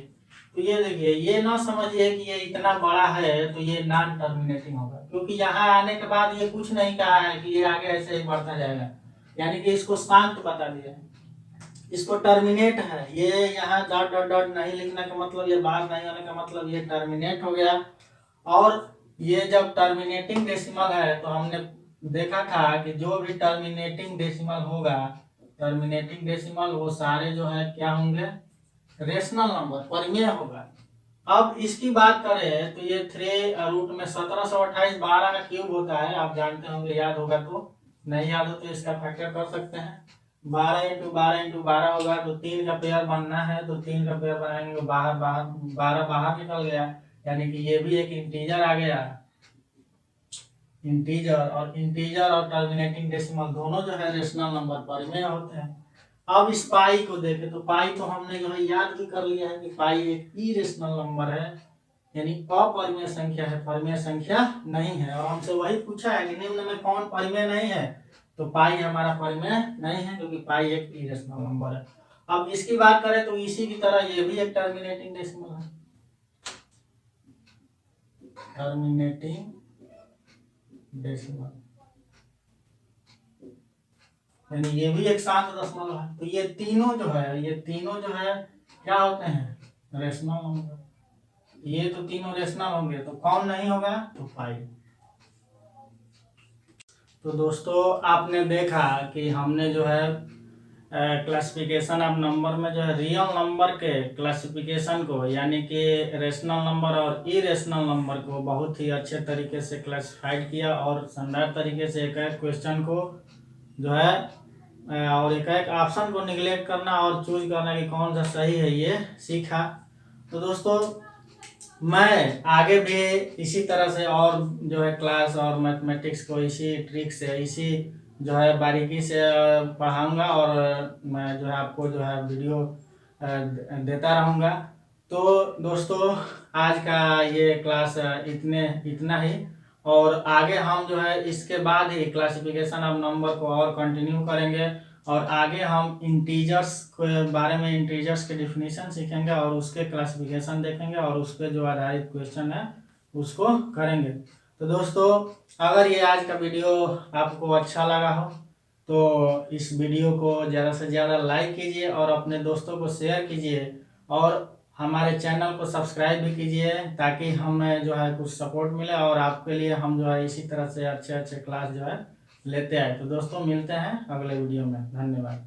तो ये देखिए, ये ना समझिए कि ये इतना बड़ा है तो ये नॉन टर्मिनेटिंग होगा, क्योंकि यहाँ आने के बाद ये कुछ नहीं कहा है कि ये आगे ऐसे ही बढ़ता जाएगा, यानी कि इसको शांत बता दिया है। इसको टर्मिनेट है, ये यहाँ डॉट डॉट डॉट नहीं लिखने का मतलब, ये बात नहीं होने का मतलब ये टर्मिनेट हो गया। और ये जब टर्मिनेटिंग डेसिमल है तो हमने देखा था कि जो भी टर्मिनेटिंग डेसिमल होगा, टर्मिनेटिंग डेसिमल वो सारे जो है क्या होंगे, रेशनल नंबर, परिमेय होगा। अब इसकी बात करें तो ये 3 रूट में 1728 12 का क्यूब होता है, आप जानते होंगे, याद होगा, तो नहीं याद हो तो इसका फैक्टर कर सकते हैं। 12 × 12 × 12 होगा, तो 3 का पेयर बनना है, तो 3 का पेयर बनाएंगे तो बाहर 12 बाहर निकल गया, यानी कि ये भी एक इंटीजर आ गया। इंटीजर और टर्मिनेटिंग डेसिमल दोनों जो है रेशनल नंबर परिमेय होते हैं। अब इस पाई को देखें तो पाई तो हमने जो है याद भी कर लिया है कि पाई एक इरेशनल नंबर है, यानी अपरिमेय संख्या है, परिमेय संख्या नहीं है। और हमसे वही पूछा है कि निम्न में कौन परिमेय नहीं है, तो पाई हमारा परिमेय नहीं है, क्योंकि पाई एक इरेशनल नंबर है। अब इसकी बात करें तो इसी की तरह ये भी एक टर्मिनेटिंग डेसिमल है, टर्मिनेटिंग डेसिमल, यानी ये भी एक शांत दशमलव है। तो ये तीनों जो है क्या होते हैं, रेशनल नंबर। ये तो तीनों रेशनल होंगे, तो कौन नहीं होगा, तो पाई। तो दोस्तों आपने देखा कि हमने जो है क्लासिफिकेशन ऑफ नंबर में जो है रियल नंबर के क्लासिफिकेशन को यानी कि रेशनल नंबर और इरेशनल नंबर को बहुत ही अच्छे तरीके से क्लासिफाइड किया और शानदार तरीके से एक एक क्वेश्चन को जो है और एक एक ऑप्शन को निगलेक्ट करना और चूज करना कि कौन सा सही है ये सीखा। तो दोस्तों मैं आगे भी इसी तरह से और जो है क्लास और मैथमेटिक्स को इसी ट्रिक से इसी जो है बारीकी से पढ़ाऊंगा और मैं जो है आपको जो है वीडियो देता रहूँगा। तो दोस्तों आज का ये क्लास इतना ही और आगे हम जो है इसके बाद ही क्लासिफिकेशन ऑफ नंबर को और कंटिन्यू करेंगे और आगे हम इंटीजर्स के बारे में इंटीजर्स के डिफिनीशन सीखेंगे और उसके क्लासिफिकेशन देखेंगे और उस पर जो आधारित क्वेश्चन है उसको करेंगे। तो दोस्तों अगर ये आज का वीडियो आपको अच्छा लगा हो तो इस वीडियो को ज़्यादा से ज़्यादा लाइक कीजिए और अपने दोस्तों को शेयर कीजिए और हमारे चैनल को सब्सक्राइब भी कीजिए ताकि हमें जो है कुछ सपोर्ट मिले और आपके लिए हम जो है इसी तरह से अच्छे अच्छे क्लास जो है लेते आए। तो दोस्तों मिलते हैं अगले वीडियो में। धन्यवाद।